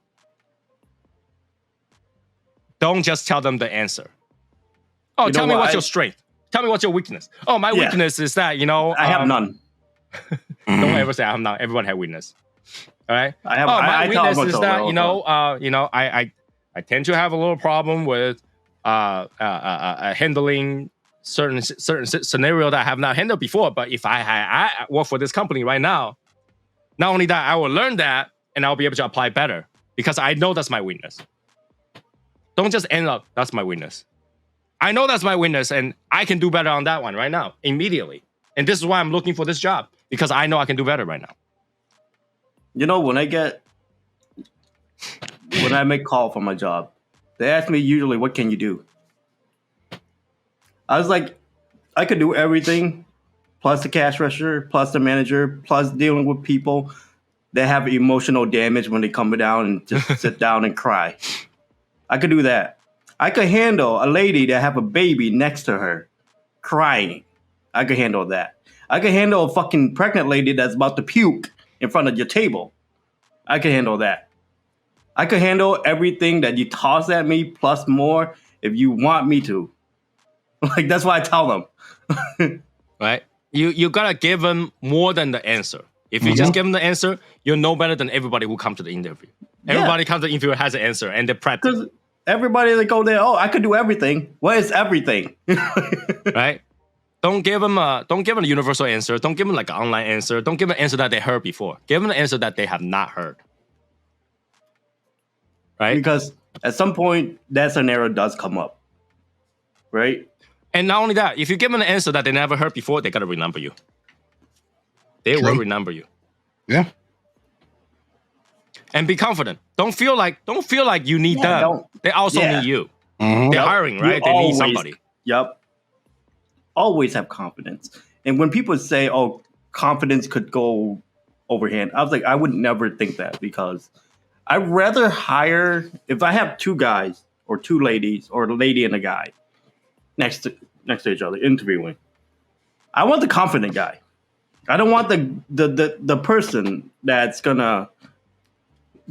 Don't just tell them the answer. Oh, tell me what's your strength. Tell me what's your weakness. Oh, my weakness is that, I have none. Don't ever say I have none. Everyone has weakness. All right? My weakness is that, I tend to have a little problem with handling certain scenario that I have not handled before. But if I work for this company right now, not only that, I will learn that and I'll be able to apply better because I know that's my weakness. Don't just end up, that's my weakness. I know that's my weakness and I can do better on that one right now, immediately. And this is why I'm looking for this job because I know I can do better right now. When I make call for my job, they ask me usually, what can you do? I was like, I could do everything, plus the cash register, plus the manager, plus dealing with people that have emotional damage when they come down and just sit down and cry. I could do that. I could handle a lady that have a baby next to her crying. I could handle that. I could handle a fucking pregnant lady that's about to puke in front of your table. I could handle that. I could handle everything that you toss at me plus more if you want me to. Like, that's why I tell them. Right? You gotta give them more than the answer. If you just give them the answer, you're no better than everybody who comes to the interview. Everybody comes to the interview has an answer and they practice. Because everybody that go there, I could do everything. What is everything? Right? Don't give them a universal answer. Don't give them like an online answer. Don't give them an answer that they heard before. Give them an answer that they have not heard. Right? Because at some point, that scenario does come up. Right? And not only that, if you give them an answer that they never heard before, they gotta remember you. They will remember you. Yeah. And be confident. Don't feel like you need them. They also need you. Mm-hmm. They're hiring, right? They need somebody. Yep. always have confidence. And when people say, "Oh, confidence could go overhand," I was like, I would never think that, because I'd rather hire, if I have two guys or two ladies or a lady and a guy next to each other interviewing, I want the confident guy. I don't want the person that's gonna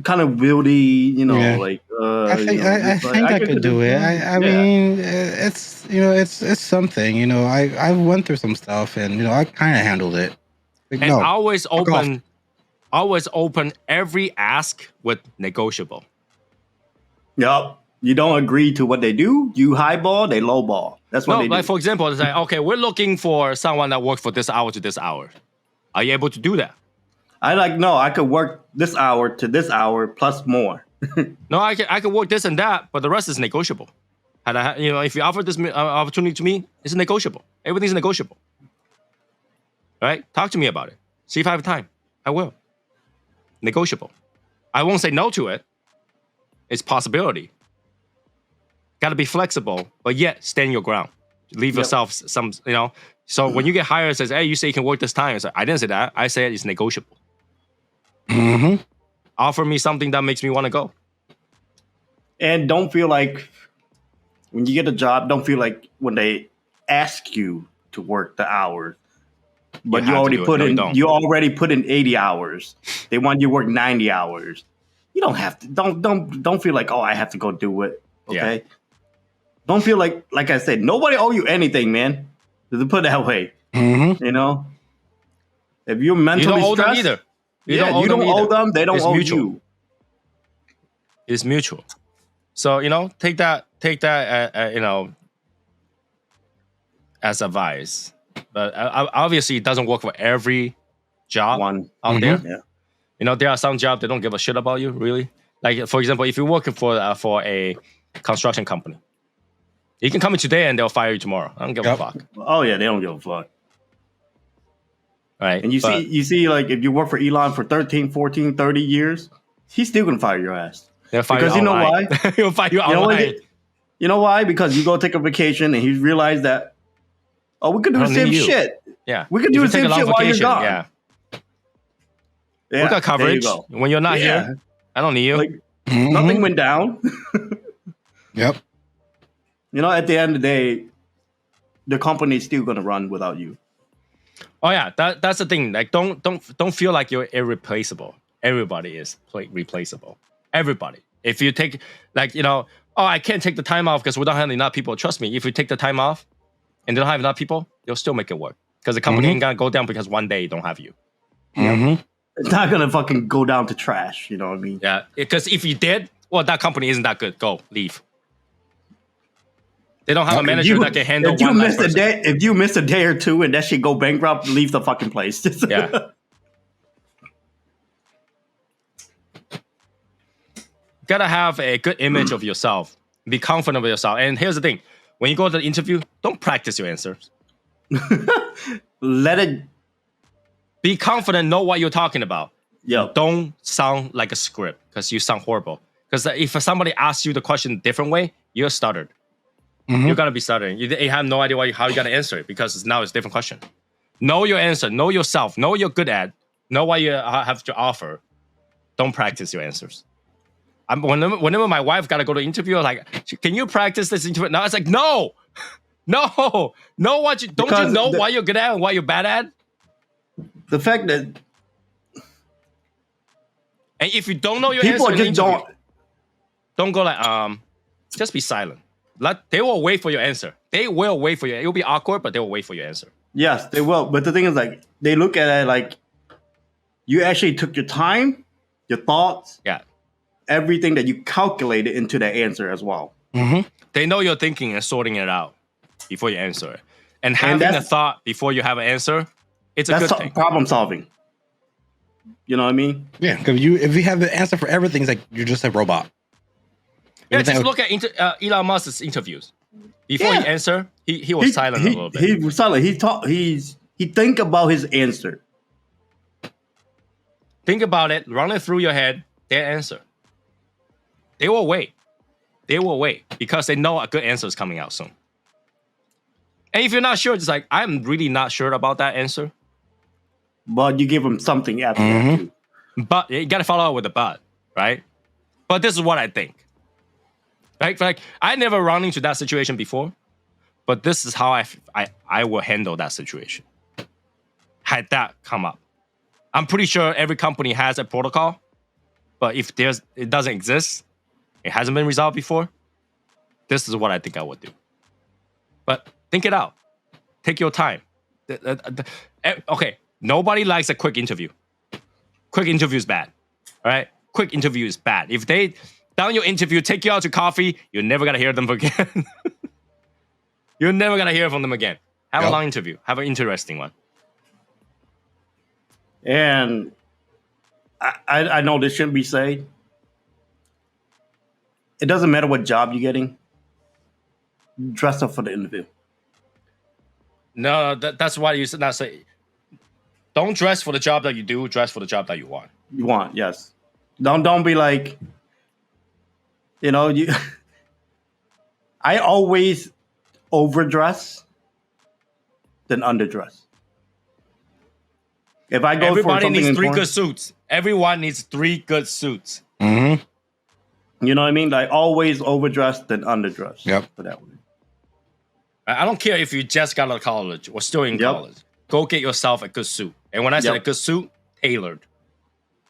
kind of wieldy, Yeah. like I think I could do it. I mean, it's it's something. I went through some stuff, and I kind of handled it. Like, And no, always fuck off. open every ask with negotiable. Yep. You don't agree to what they do, you highball, they lowball. That's what No, they like do. for example, it's like, okay, we're looking for someone that works for this hour to this hour. Are you able to do that? No, I could work this hour to this hour plus more. No, I can work this and that, but the rest is negotiable. If you offer this opportunity to me, it's negotiable. Everything's negotiable. Right? Talk to me about it. See if I have time. I will. Negotiable. I won't say no to it. It's possibility. Got to be flexible, but yet stand your ground. Leave yourself some, So when you get hired, it says, hey, you say you can work this time. It's like, I didn't say that. I said it's negotiable. Mm-hmm. Offer me something that makes me want to go. And don't feel like when you get a job, don't feel like when they ask you to work the hours, but you already put in 80 hours. They want you to work 90 hours. You don't have to. Don't feel like, oh, I have to go do it. Okay. Yeah. Don't feel like I said, nobody owe you anything, man. To put it that way. Mm-hmm. If you're mentally you don't owe them stressed, either. you don't owe them. They don't It's owe mutual. you. It's mutual. So take that as advice. But obviously, it doesn't work for every job out there. Yeah. There are some jobs that don't give a shit about you, really. Like, for example, if you're working for a construction company, you can come in today and they'll fire you tomorrow. I don't give a fuck. Oh yeah, they don't give a fuck. Right? And you see, like if you work for Elon for 13, 14, 30 years, he's still gonna fire your ass. They'll fire Because you you know online. why? He'll fire you You know why? online. You know why? Because you go take a vacation and he realized that, oh, we could do I the don't same need you. shit. Yeah. We could If do you the take a same long shit while you're vacation, gone. Yeah. Yeah, We got coverage. there you go. When you're not Yeah. here, I don't need you. Like Mm-hmm. nothing went down. Yep. At the end of the day, the company is still gonna run without you. Oh yeah, that's the thing. Like, don't feel like you're irreplaceable. Everybody is replaceable. Everybody. If you take, oh, I can't take the time off because we don't have enough people. Trust me, if you take the time off and they don't have enough people, you'll still make it work. Because the company ain't gonna go down because one day don't have you. Mm-hmm. It's not gonna fucking go down to trash. You know what I mean? Yeah, because if you did, well, that company isn't that good. Go, leave. They don't have a manager that can handle If you one less miss a person. day, if you miss a day or two and that shit go bankrupt, leave the fucking place. Yeah. Gotta have a good image of yourself. Be confident with yourself. And here's the thing: when you go to the interview, don't practice your answers. Let it. Be confident. Know what you're talking about. Yo. Don't sound like a script because you sound horrible. Because if somebody asks you the question a different way, you're stuttered. Mm-hmm. You're gonna be stuttering. You have no idea how you're gonna answer it because now it's a different question. Know your answer. Know yourself. Know what you're good at. Know what you have to offer. Don't practice your answers. Whenever my wife got to go to interview, I'm like, can you practice this interview? Now it's like, no. Know what you don't Because you know what you're good at and what you're bad at? The fact that And if you don't know your people answer, in just the interview, don't go like just be silent. They will wait for your answer. They will wait for you. It will be awkward, but they will wait for your answer. yes, they will. But the thing is, like, they look at it like you actually took your time, your thoughts, Yeah. everything that you calculated into that answer as well. Mm-hmm. They know you're thinking and sorting it out before you answer it. And having a thought before you have an answer, it's a good That's thing. problem solving. You know what I mean? Yeah, because if you have the answer for everything, it's like you're just a robot. Yeah, Everything just look at Elon Musk's interviews. Before he answered, he was silent a little bit. He was silent. He think about his answer. Think about it, run it through your head, their answer. They will wait. They will wait because they know a good answer is coming out soon. And if you're not sure, it's like, I'm really not sure about that answer. But you give them something after that too. But you got to follow up with a but, right? But this is what I think. Right? Like, I never run into that situation before, but this is how I will handle that situation. Had that come up. I'm pretty sure every company has a protocol, but if it doesn't exist, it hasn't been resolved before, this is what I think I would do. But think it out. Take your time. Okay, nobody likes a quick interview. Quick interview is bad, all right? Quick interview is bad. If they down your interview, take you out to coffee, you're never gonna hear them again. You're never gonna hear from them again. Have a long interview. Have an interesting one. And I know this shouldn't be said. It doesn't matter what job you're getting. Dress up for the interview. No, that's why you should not say. Don't dress for the job that you do. Dress for the job that you want. You want, yes. Don't be like, you. I always overdress than underdress. If I go Everybody for something needs 3 important, good suits. Everyone needs 3 good suits. Mm-hmm. you know what I mean? Like always overdress than underdress. Yep. For that one. I don't care if you just got out of college or still in college. Go get yourself a good suit. And when I say a good suit, tailored.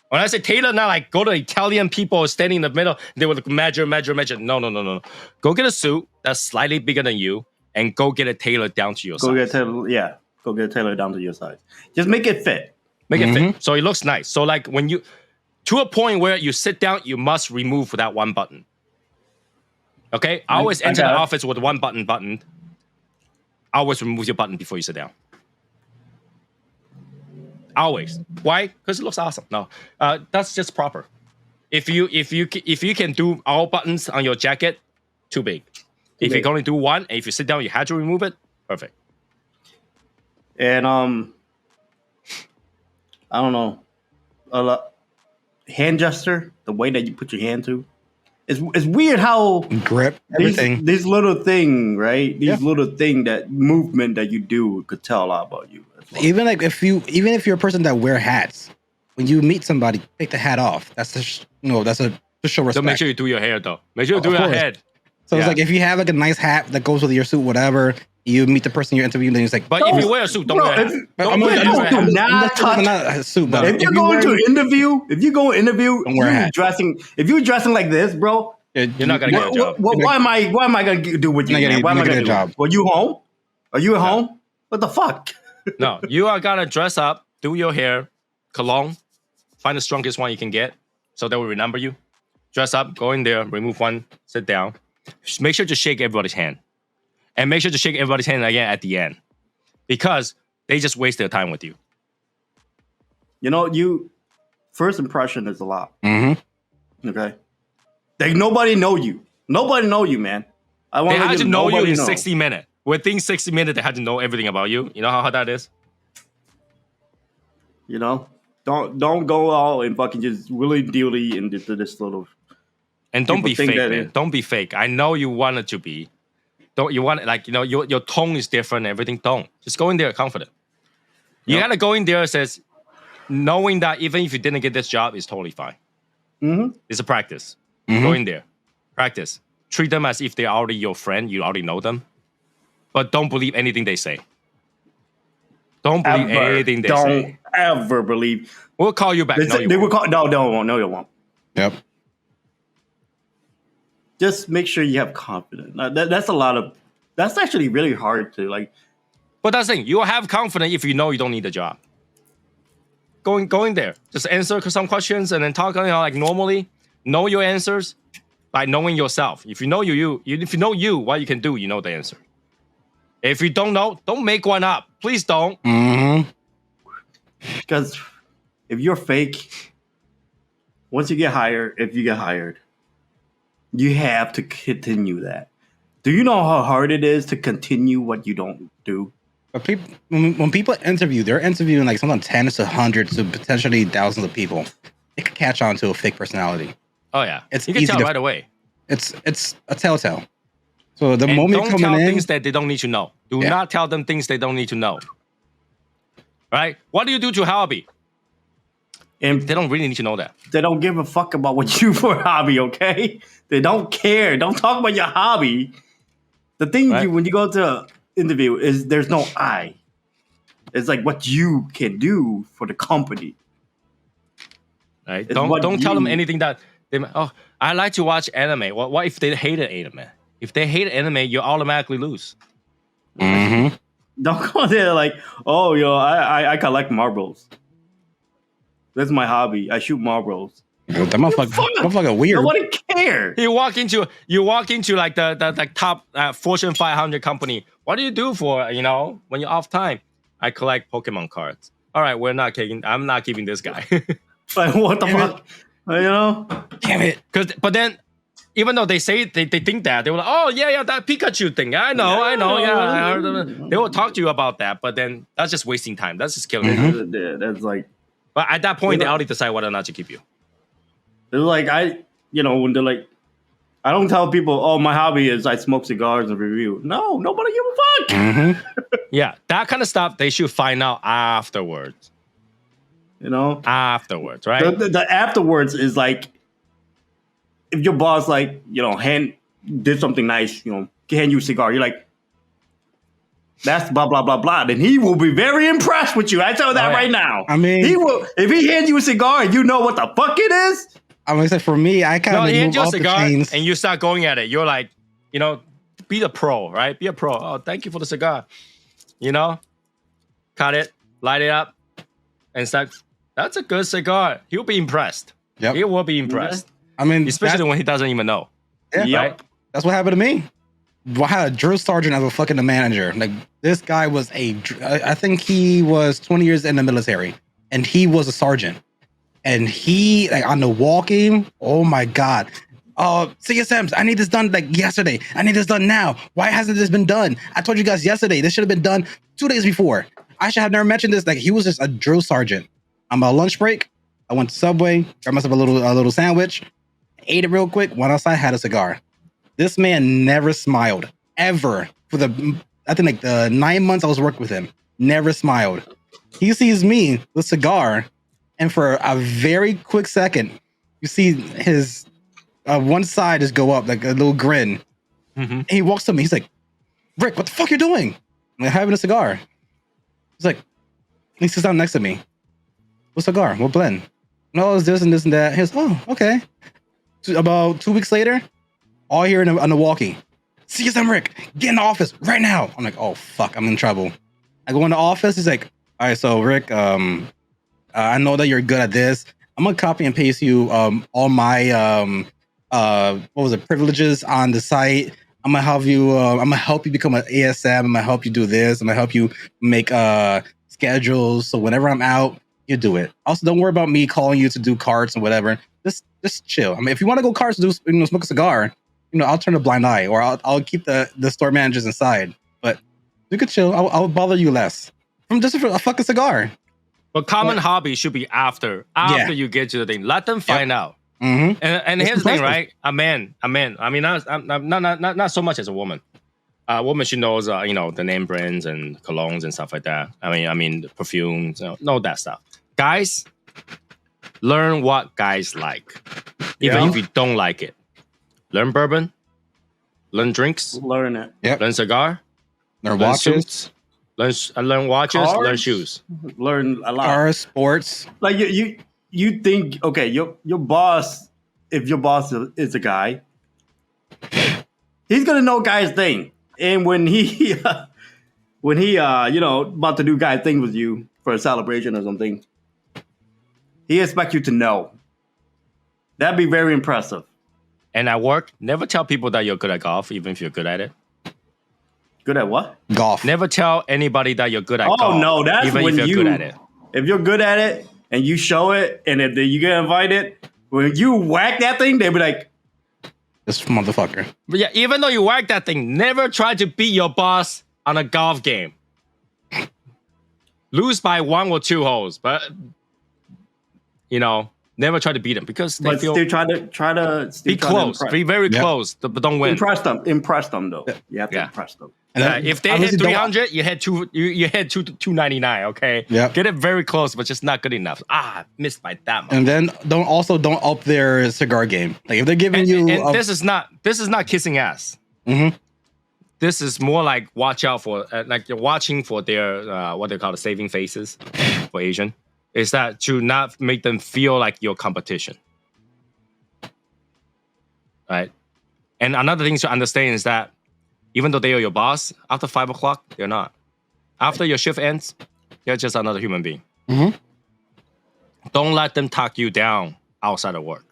When I say tailored, not like go to Italian people standing in the middle, they would measure. No. Go get a suit that's slightly bigger than you and go get it tailored down to your size. Go get it tailored down to your size. Just make it fit. Make it fit. So it looks nice. So like when you, to a point where you sit down, you must remove that one button. Okay? I always enter the office with one button. Always remove your button before you sit down. Always. Why? Because it looks awesome. No, that's just proper. If you can do all buttons on your jacket, too big. If you can only do one, and if you sit down, you had to remove it. Perfect. And I don't know, hand gesture, the way that you put your hand to, it's weird how Grip, everything. These little thing, right? These little thing, that movement that you do could tell a lot about you. Even if you're a person that wear hats, when you meet somebody, take the hat off. That's to show respect. So make sure you do your hair though. Make sure you do your head. So it's like if you have like a nice hat that goes with your suit, whatever, you meet the person you're interviewing, then it's like. But if you wear a suit, don't wear a hat. Not a suit. But if you're going to interview, if you go interview, if you're dressing like this, bro, you're not gonna get a job. Why am I gonna do with you? Why am I gonna get a job? Well, you home? Are you at home? What the fuck? No, you are gonna dress up, do your hair, cologne, find the strongest one you can get, so they will remember you. Dress up, go in there, remove one, sit down. Just make sure to shake everybody's hand, and make sure to shake everybody's hand again at the end, because they just waste their time with you. First impression is a lot. Mm-hmm. Okay, nobody know you. Nobody know you, man. They had to know you in 60 minutes. Within 60 minutes, they had to know everything about you. You know how hard that is? Don't go all and fucking just willy-nilly into this little... And don't be fake, man. Don't be fake. I know you want it to be. Don't you want it, like, your tone is different and everything. Don't. Just go in there confident. You gotta go in there says, knowing that even if you didn't get this job, it's totally fine. Mm-hmm. It's a practice. Go in there. Practice. Treat them as if they're already your friend. You already know them. But don't believe anything they say. Don't believe anything they say. Don't ever believe. We'll call you back. No, you won't. Yep. Just make sure you have confidence. That's actually really hard to like. But that's the thing. You will have confidence if you know you don't need a job. Go in there. Just answer some questions and then talk like normally. Know your answers by knowing yourself. If you know if you know what you can do, you know the answer. If you don't know, don't make one up. Please don't. Mm-hmm. Because if you're fake, once you get hired, you have to continue that. Do you know how hard it is to continue what you don't do? But when people interview, they're interviewing like sometimes tens to hundreds to potentially thousands of people. They can catch on to a fake personality. Oh yeah, It's you can easy tell right away. It's a telltale. So the And moment don't you're tell coming in, things that they don't need to know. Do Yeah. not tell them things they don't need to know. Right? What do you do to hobby? And They don't really need to know that. they don't give a fuck about what you do for a hobby, okay? They don't care. Don't talk about your hobby. The thing Right. when you go to an interview is there's no I. It's like what you can do for the company. Right? It's what Don't tell them you- anything that they I like to watch anime. What if they hated anime? If they hate anime, you automatically lose. Mhm. Don't go there like, oh, I collect marbles. That's my hobby. I shoot marbles. that motherfucker weird. Nobody cares. You walk into like the top Fortune 500 company. What do you do for when you're off time? I collect Pokemon cards. All right, I'm not keeping this guy. Like, what the Damn fuck? You know? Damn it. But then, even though they say they think that, they were like, oh yeah, that Pikachu thing. I know, yeah. I heard of it. They will talk to you about that, but then that's just wasting time. That's just killing you. Yeah, that's like, But at that point, they Yeah. already decide whether or not to keep you. it's like when they're like, I don't tell people, oh, my hobby is I smoke cigars and review. No, nobody give a fuck. Mhm. Yeah, that kind of stuff they should find out afterwards. You know, Afterwards, right? the afterwards is like, if your boss did something nice, hand you a cigar, you're like, that's blah blah blah blah. Then he will be very impressed with you. I tell you that Oh, yeah. right now. I mean- he will if he hands you a cigar and you know what the fuck it is. I'm gonna say for me, I kind No, of he move hands you a off the cigar chains. and you start going at it. You're like, be the pro, right? Be a pro. Oh, thank you for the cigar. Cut it, light it up, and start. That's a good cigar. He'll be impressed. Yep. He will be impressed, I mean, especially when he doesn't even know. Yeah. Yep. Right? that's what happened to me. I had a drill sergeant as a fucking manager. Like this guy was I think he was 20 years in the military, and he was a sergeant. And he on the walking, oh my god. CSMs, I need this done like yesterday. I need this done now. Why hasn't this been done? I told you guys yesterday. This should have been done 2 days before. I should have never mentioned this. Like he was just a drill sergeant. I'm on lunch break. I went to Subway, got myself a little sandwich, ate it real quick, went outside, had a cigar. This man never smiled ever for I think like the 9 months I was working with him. Never smiled. He sees me with cigar, and for a very quick second, you see his one side just go up like a little grin. Mm-hmm. And he walks to me. He's like, "Rick, what the fuck you doing?" I'm like, having a cigar. He's like, he sits down next to me. What cigar? What blend? No, it's this and this and that. He goes, oh, okay. About 2 weeks later, all here on the walkie. CSM Rick, get in the office right now. I'm like, oh fuck, I'm in trouble. I go in the office. He's like, all right, so Rick, I know that you're good at this. I'm gonna copy and paste you all my privileges on the site. I'm gonna help you become an ASM. I'm gonna help you do this. I'm gonna help you make schedules. So whenever I'm out, you do it. Also, don't worry about me calling you to do cards and whatever. Just chill. I mean, if you want to go cards to do smoke a cigar, I'll turn a blind eye, or I'll keep the store managers inside. But you could chill. I'll bother you less from just a fucking cigar. But common hobby should be after you get to the thing. Let them find out. Mm-hmm. And It's here's the thing, impressive. right? A man. I mean, not so much as a woman. A woman, she knows, the name brands and colognes and stuff like that. I mean, perfumes, know that stuff. Guys, learn what guys like, even if you don't like it. Learn bourbon, learn drinks, Learn it. Yep. learn cigar, Their learn watches, suits, learn watches, learn Cards? shoes. Learn a lot. cars, sports. Like you think, okay, your boss, if your boss is a guy, he's gonna know guy's thing. And when he about to do guy thing with you for a celebration or something, he expects you to know. That'd be very impressive. And at work, never tell people that you're good at golf, even if you're good at it. Good at what? Golf. Never tell anybody that you're good at Oh, golf. no, that's even when if you're you- good at it. If you're good at it and you show it, and if you get invited, when you whack that thing, they'll be like, This motherfucker. But yeah, even though you whack that thing, never try to beat your boss on a golf game. Lose by 1 or 2 holes, but Never try to beat them because they But feel still try to be close, be very Yeah. close, but don't win. impress them though. You have to Yeah. impress them. And then If they hit obviously don't- 300, you hit 299. Okay, Yeah. get it very close, but just not good enough. Missed by that much. and then don't up their cigar game. Like if they're giving you, And this is not kissing ass. Mhm. This is more like watch out for like you're watching for their what they call the saving faces for Asian. Is that to not make them feel like your competition, right? And another thing to understand is that even though they are your boss, after 5 o'clock they're not. After your shift ends, they're just another human being. Mhm. Don't let them talk you down outside of work.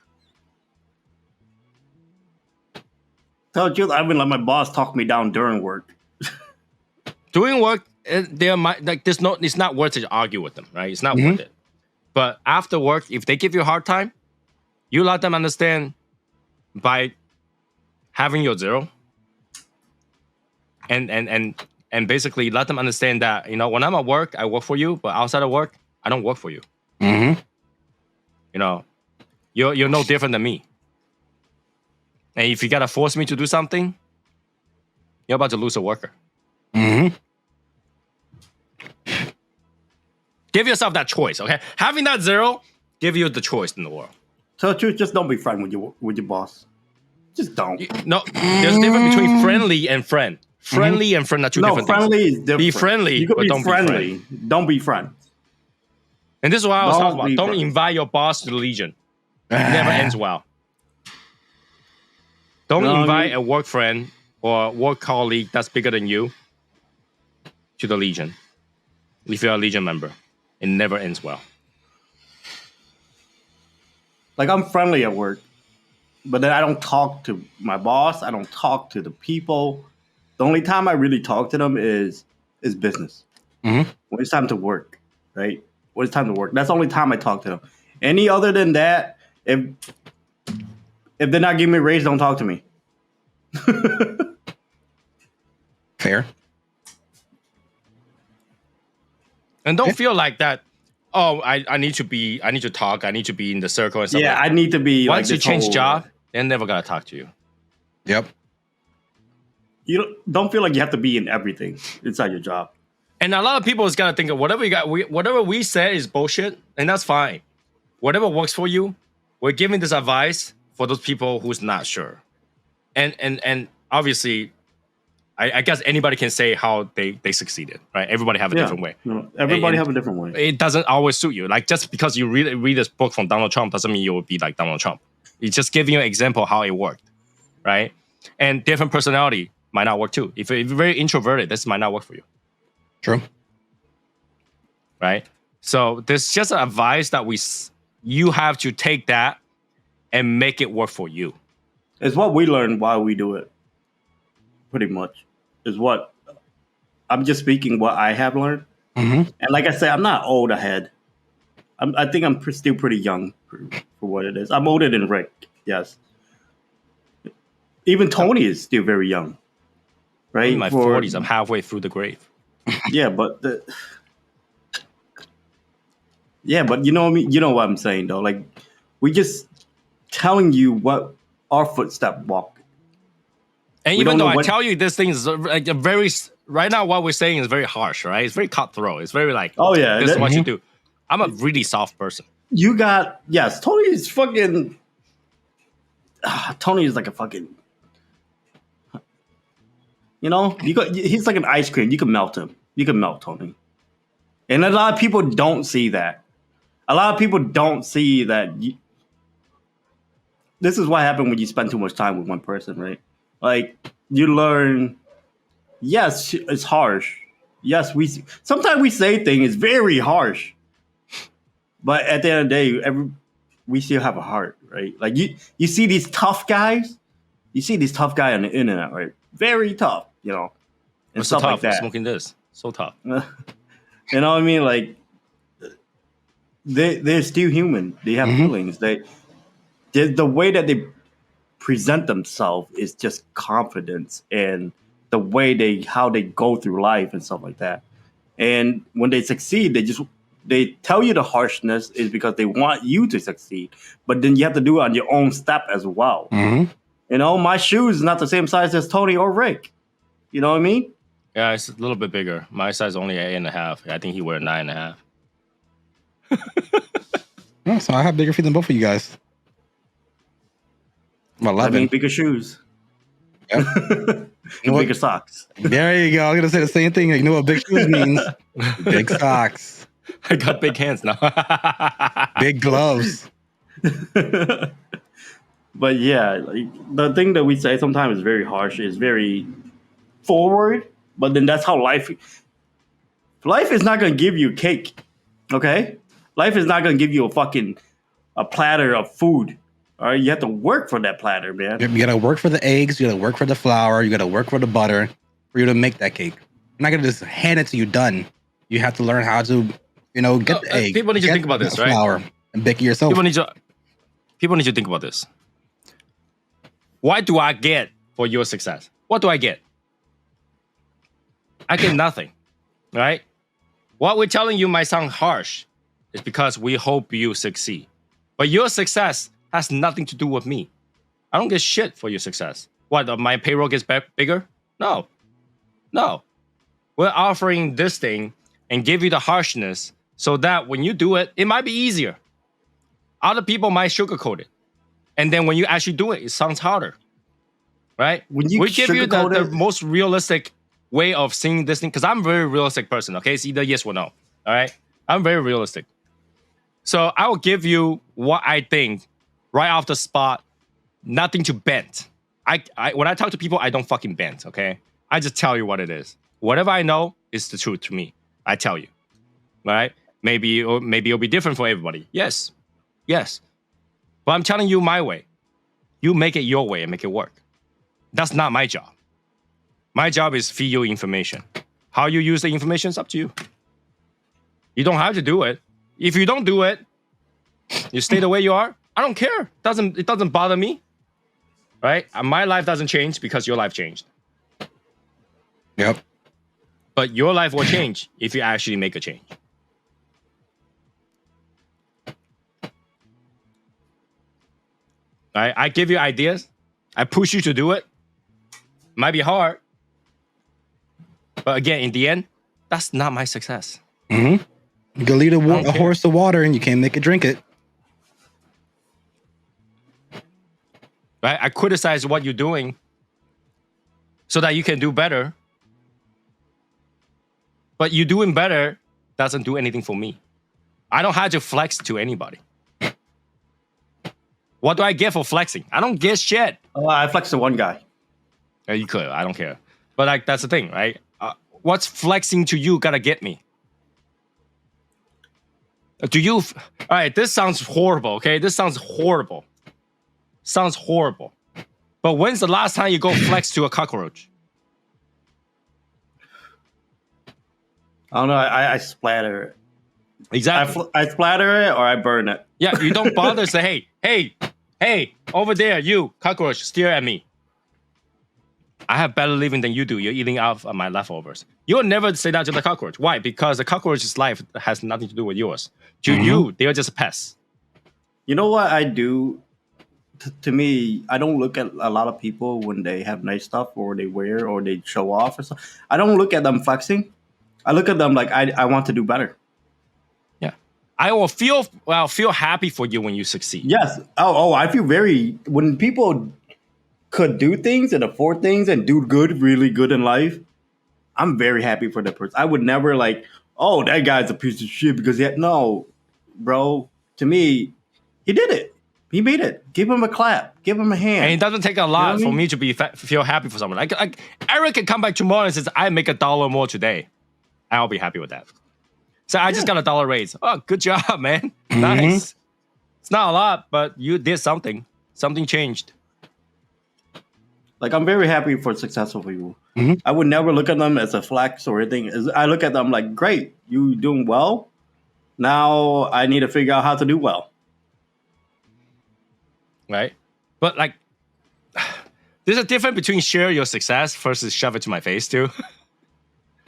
Tell the truth, I even let my boss talk me down during work. Doing work, it's not worth it to argue with them, right? It's not Mhm. worth it. But after work, if they give you a hard time, you let them understand by having your zero, and basically let them understand that when I'm at work, I work for you, but outside of work, I don't work for you. Mhm. You're no different than me. And if you gotta force me to do something, you're about to lose a worker. Mhm. Give yourself that choice, okay? Having that zero, give you the choice in the world. Tell the truth, just don't be friends with your boss. Just don't. No, there's a difference between friendly and friend. Friendly and friend are two No, different friendly things. is different. Be friendly, You could but be don't friendly. be Don't be friends. And this is what I was Don't talking about. be Don't friends. invite your boss to the Legion. It never ends well. Don't No, I invite mean- a work friend or work colleague that's bigger than you to the Legion. If you're a Legion member, it never ends well. Like I'm friendly at work, but then I don't talk to my boss. I don't talk to the people. The only time I really talk to them is business. Mhm. When it's time to work, right? When it's time to work, that's the only time I talk to them. Any other than that, if they're not giving me a raise, don't talk to me. Fair. And don't feel like that. Oh, I need to talk. I need to be in the circle and stuff. Yeah, like I need to be. that. Once like you this change whole- job, they're never gonna talk to you. Yep. You don't feel like you have to be in everything inside your job. And a lot of people is gonna think of whatever we said is bullshit, and that's fine. Whatever works for you, we're giving this advice for those people who's not sure. And obviously, I guess anybody can say how they succeeded, right? Everybody have a different way. No, everybody And- have a different way. It doesn't always suit you. Like just because you read this book from Donald Trump doesn't mean you will be like Donald Trump. It's just giving you an example how it worked, right? And different personality might not work too. If you're very introverted, this might not work for you. True. Right? So there's just an advice that you have to take that and make it work for you. It's what we learn while we do it. Pretty much is what I'm just speaking what I have learned. Mhm. And like I said, I'm not old ahead. I think I'm still pretty young for what it is. I'm older than Rick. Yes. Even Tony is still very young. Right? I'm in my 40s. I'm halfway through the grave. Yeah, but you know what I mean? You know what I'm saying though. Like we just telling you what our footstep walk. And We even don't though know I what- tell you this thing is like a very right now, what we're saying is very harsh, right? It's very cutthroat. It's very like, Oh yeah. this is that- what you do. I'm a really soft person. You got Tony is fucking. Tony is like a fucking. He's like an ice cream. You can melt him. You can melt Tony. And a lot of people don't see that. A lot of people don't see that. This is what happened when you spend too much time with one person, right? Like you learn. Yes, it's harsh. Yes, sometimes we say things very harsh. But at the end of the day, we still have a heart, right? Like you see these tough guys. You see these tough guys on the internet, right? Very tough, and It's so stuff tough. like that. Smoking this. So tough. You know what I mean? Like they're still human. They have feelings. The way that they present themselves is just confidence and the way how they go through life and stuff like that. And when they succeed, they they tell you the harshness is because they want you to succeed, but then you have to do it on your own step as well. Mm-hmm. You know, my shoes is not the same size as Tony or Rick. You know what I mean? Yeah, it's a little bit bigger. My size is only 8.5. I think he wear 9.5. Oh, so I have bigger feet than both of you guys. I'm 11. I mean, bigger shoes. Yep. You know Bigger what? socks. There you go. I'm gonna say the same thing. You know what big shoes means? Big socks, I got big hands now. big gloves. But yeah, like, the thing that we say sometimes is very harsh. It's very forward, but then that's how life. Life is not gonna give you cake, okay? Life is not gonna give you a platter of food. All right, you have to work for that platter, man. You gotta work for the eggs. You gotta work for the flour. You gotta work for the butter for you to make that cake. You're not gonna just hand it to you done. You have to learn how to, get the egg. People need to get think about the this, right? flour and bake it yourself. People need to think about this. What do I get for your success? What do I get? I get nothing, right? What we're telling you might sound harsh. It's because we hope you succeed. But your success has nothing to do with me. I don't get shit for your success. What, my payroll gets bigger? No. We're offering this thing and give you the harshness so that when you do it, it might be easier. Other people might sugarcoat it. And then when you actually do it, it sounds harder. Right? When you we give you the sugarcoat it- most realistic way of seeing this thing, because I'm a very realistic person, okay? It's either yes or no. All right? I'm very realistic. So I will give you what I think right off the spot, nothing to bend. I when I talk to people, I don't fucking bend, okay? I just tell you what it is. Whatever I know is the truth to me. I tell you. All right? Maybe it'll be different for everybody. Yes. But I'm telling you my way. You make it your way and make it work. That's not my job. My job is feed you information. How you use the information is up to you. You don't have to do it. If you don't do it, you stay the way you are. I don't care. It doesn't bother me. Right? My life doesn't change because your life changed. Yep. But your life will change if you actually make a change. Right? I give you ideas. I push you to do it. Might be hard. But again, in the end, that's not my success. Mm-hmm. You can lead a horse to water and you can't make it drink it. Right? I criticize what you're doing so that you can do better. But you doing better doesn't do anything for me. I don't have to flex to anybody. What do I get for flexing? I don't get shit. I flexed to one guy. You could. I don't care. But like that's the thing, right? What's flexing to you gotta get me? All right, this sounds horrible, okay? This sounds horrible. Sounds horrible. But when's the last time you go flex to a cockroach? I don't know. I splatter it. Exactly. I splatter it or I burn it. Yeah, you don't bother to say, hey, over there, you, cockroach, stare at me. I have better living than you do. You're eating out of my leftovers. You'll never say that to the cockroach. Why? Because the cockroach's life has nothing to do with yours. To you, they're just pests. You know what I do? To me, I don't look at a lot of people when they have nice stuff or they wear or they show off or something. I don't look at them flexing. I look at them like I want to do better. Yeah. I will feel happy for you when you succeed. Yes. Oh, I feel when people could do things and afford things and do really good in life, I'm very happy for that person. I would never that guy's a piece of shit because no, bro. To me, he did it. He made it. Give him a clap. Give him a hand. And it doesn't take a lot You know what I for mean? me to feel happy for someone. Like Eric can come back tomorrow and says, I make $1 more today. I'll be happy with that. So I just got a $1 raise. Oh, good job, man. Nice. It's not a lot, but you did something. Something changed. Like, I'm very happy for successful people. I would never look at them as a flex or anything. I look at them like, great, you doing well. Now I need to figure out how to do well. Right? But like, there's a difference between share your success versus shove it to my face too.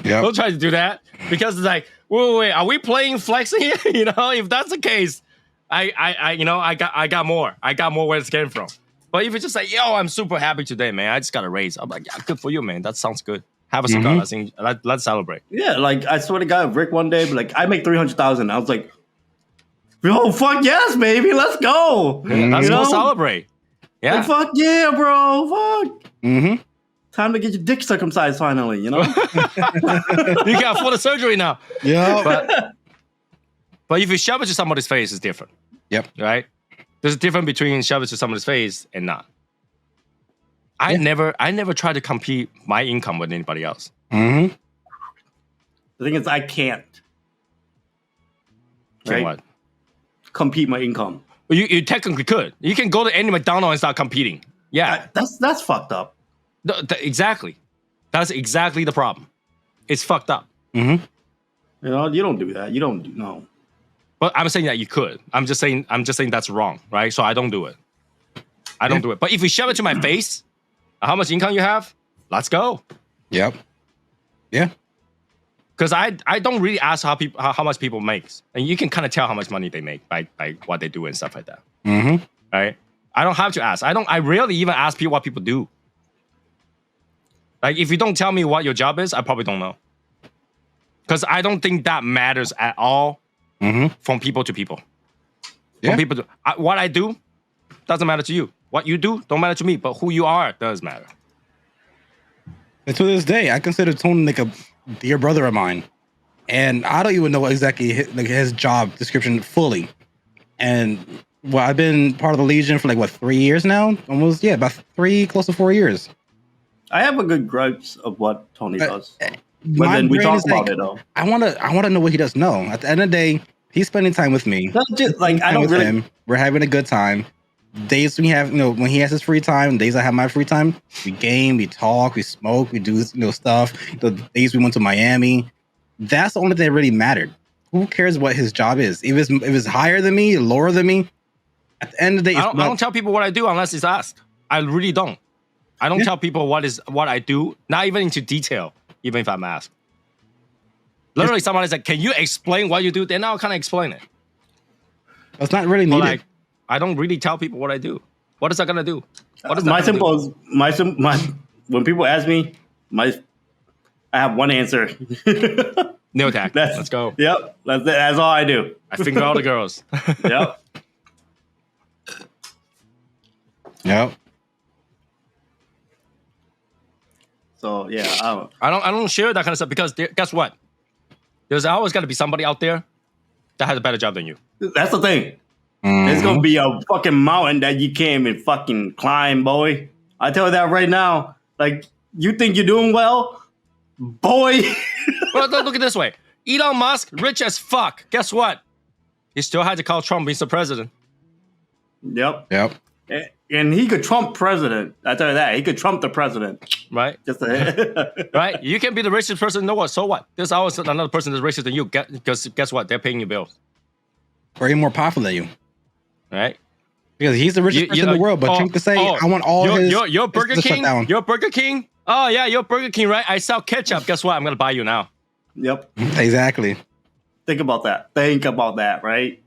Yeah. Don't try to do that because it's like, wait, are we playing flexing here? You know, if that's the case, I got more. I got more where it's came from. But if it's just like, yo, I'm super happy today, man. I just got a raise. I'm like, yeah, good for you, man. That sounds good. Have a cigar. Let's celebrate. Yeah, like I swear to God, Rick one day, like I make 300,000. I was like, yo, fuck yes, baby, let's go. Let's You go know? celebrate. Yeah. Like, fuck yeah, bro. Fuck. Mm-hmm. Time to get your dick circumcised finally, you know? You can afford the surgery now. Yeah. But if you shove it to somebody's face, it's different. Yep. Right? There's a difference between shove it to somebody's face and not. I never try to compete my income with anybody else. Mm-hmm. The thing is, I can't. Can Right? what? Compete my income. Well, you technically could. You can go to any McDonald's and start competing. Yeah. That's fucked up. Exactly. That's exactly the problem. It's fucked up. Mm-hmm. You know, you don't do that. You don't do no. But I'm saying that you could. I'm just saying that's wrong, right? So I don't do it. I don't do it. But if you shove it to my face, how much income you have? Let's go. Yep. Yeah. Because I don't really ask how much people makes, and you can kind of tell how much money they make by what they do and stuff like that. Mm-hmm. Right? I don't have to ask. I rarely even ask people what people do. Like if you don't tell me what your job is, I probably don't know. Because I don't think that matters at all from people to people. Yeah. From people to what I do doesn't matter to you. What you do don't matter to me, but who you are does matter. And to this day, I consider Tony like a dear brother of mine, and I don't even know what exactly his job description fully. And well, I've been part of the Legion for 3 years now, almost about 3, close to 4 years. I have a good grudge of what Tony does. But My then we brain talk is about it though. I want to know what he does know. At the end of the day, he's spending time with me. That's just like I Time don't with really. him. We're having a good time. Days we have, when he has his free time, days I have my free time, we game, we talk, we smoke, we do stuff. The days we went to Miami, that's the only thing that really mattered. Who cares what his job is? If it's higher than me, lower than me, at the end of the day, I don't tell people what I do unless it's asked. I really don't. I don't tell people what I do, not even into detail, even if I'm asked. Literally, someone is like, "Can you explain what you do?" Then I'll kind of explain it. It's not really But needed. I don't really tell people what I do. What is that gonna do? What is that My gonna do? simple when people ask me, I have one answer. Nail tech. Let's go. Yep, that's all I do. I finger all the girls. Yep. Yep. So yeah, I don't share that kind of stuff because guess what? There's always got to be somebody out there that has a better job than you. that's the thing. There's gonna be a fucking mountain that you can't even fucking climb, boy. I tell you that right now. Like, you think you're doing well, boy? Well, look at it this way. Elon Musk, rich as fuck. Guess what? He still had to call Trump Mr. President. Yep. Yep. And he could trump president. I tell you that. He could trump the president. Right? Right? You can be the richest person in the world. So what? There's always another person that's richer than you. Because guess what? They're paying your bills. Or even more powerful than you. Right? Because he's the richest person in the world, but Trump to say, I want all your Burger to shut King? down. Your Burger King? Oh, yeah, your Burger King, right? I sell ketchup. Guess what? I'm going to buy you now. Yep. Exactly. Think about that, right?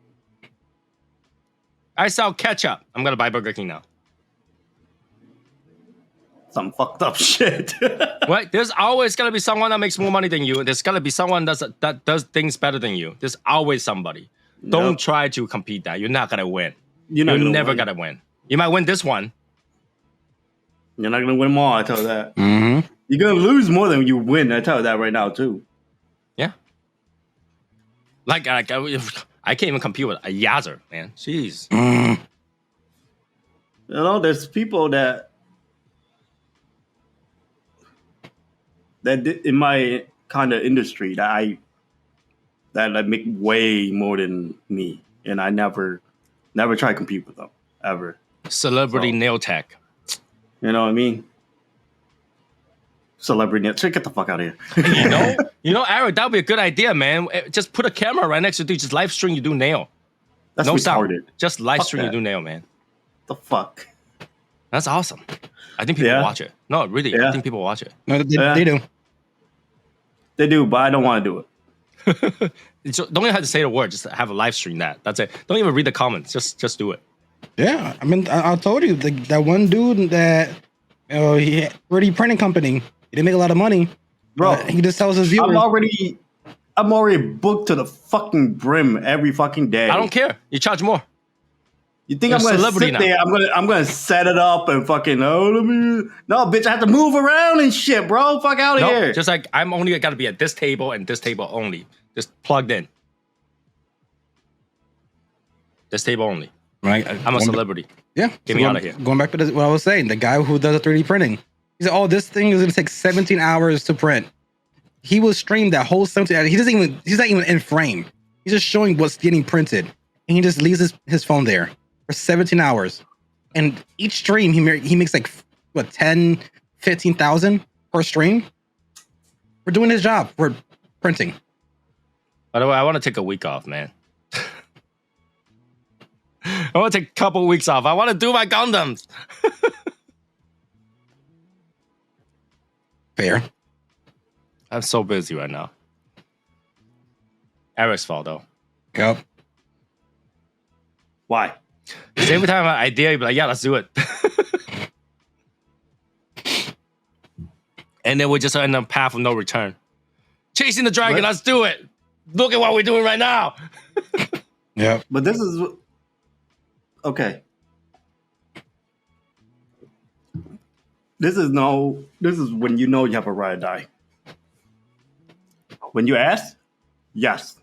I sell ketchup. I'm going to buy Burger King now. Some fucked up shit. Right? There's always going to be someone that makes more money than you. There's going to be someone that does things better than you. There's always somebody. Don't try to compete that. You're not going to win. You're never going to win. You might win this one. You're not gonna win them all. I tell you that. Mm-hmm. You're gonna lose more than you win. I tell you that right now too. Yeah. Like I can't even compete with a Yazzer, man. Jeez. Mm. You know, there's people that in my kind of industry that make way more than me, and I never try to compete with them ever. Celebrity nail tech. You know what I mean? Celebrity nail. Get the fuck out of here. You know, Eric, that would be a good idea, man. Just put a camera right next to you. Just live stream you do nail. That's no retarded. sound. Just live Fuck stream that. you do nail, man. The fuck? That's awesome. I think people watch it. No, really. I think people watch it. No, they do. They do, but I don't want to do it. Don't even have to say the word. Just have a live stream that. That's it. Don't even read the comments. Just do it. Yeah, I mean, I told you that one dude that he had 3D printing company. He didn't make a lot of money, Bro, he just tells his viewers. I'm already booked to the fucking brim every fucking day. I don't care. You charge more. You think You're I'm gonna celebrity sit now. there? I'm gonna set it up and fucking no, bitch. I have to move around and shit, bro. Fuck out of No, here. just like I'm only got to be at this table and this table only. Just plugged in. This table only. Right, I'm a celebrity. Yeah, Get me going, out of here. Going back to what I was saying, the guy who does the 3D printing, he said, "Oh, this thing is gonna take 17 hours to print." He will stream that whole 17 hours. He's not even in frame. He's just showing what's getting printed, and he just leaves his phone there for 17 hours. And each stream he makes like what 10, 15,000 per stream. We're doing his job. We're printing. By the way, I want to take a week off, man. I want to take a couple of weeks off. I want to do my Gundams. Fair. I'm so busy right now. Eric's fault, though. Yep. Why? Because every time I have an idea, you'd be like, yeah, let's do it. And then we just end up path of no return. Chasing the dragon, What? let's do it. Look at what we're doing right now. Yep. But this is okay. This is when you know you have a ride or die. When you ask, yes.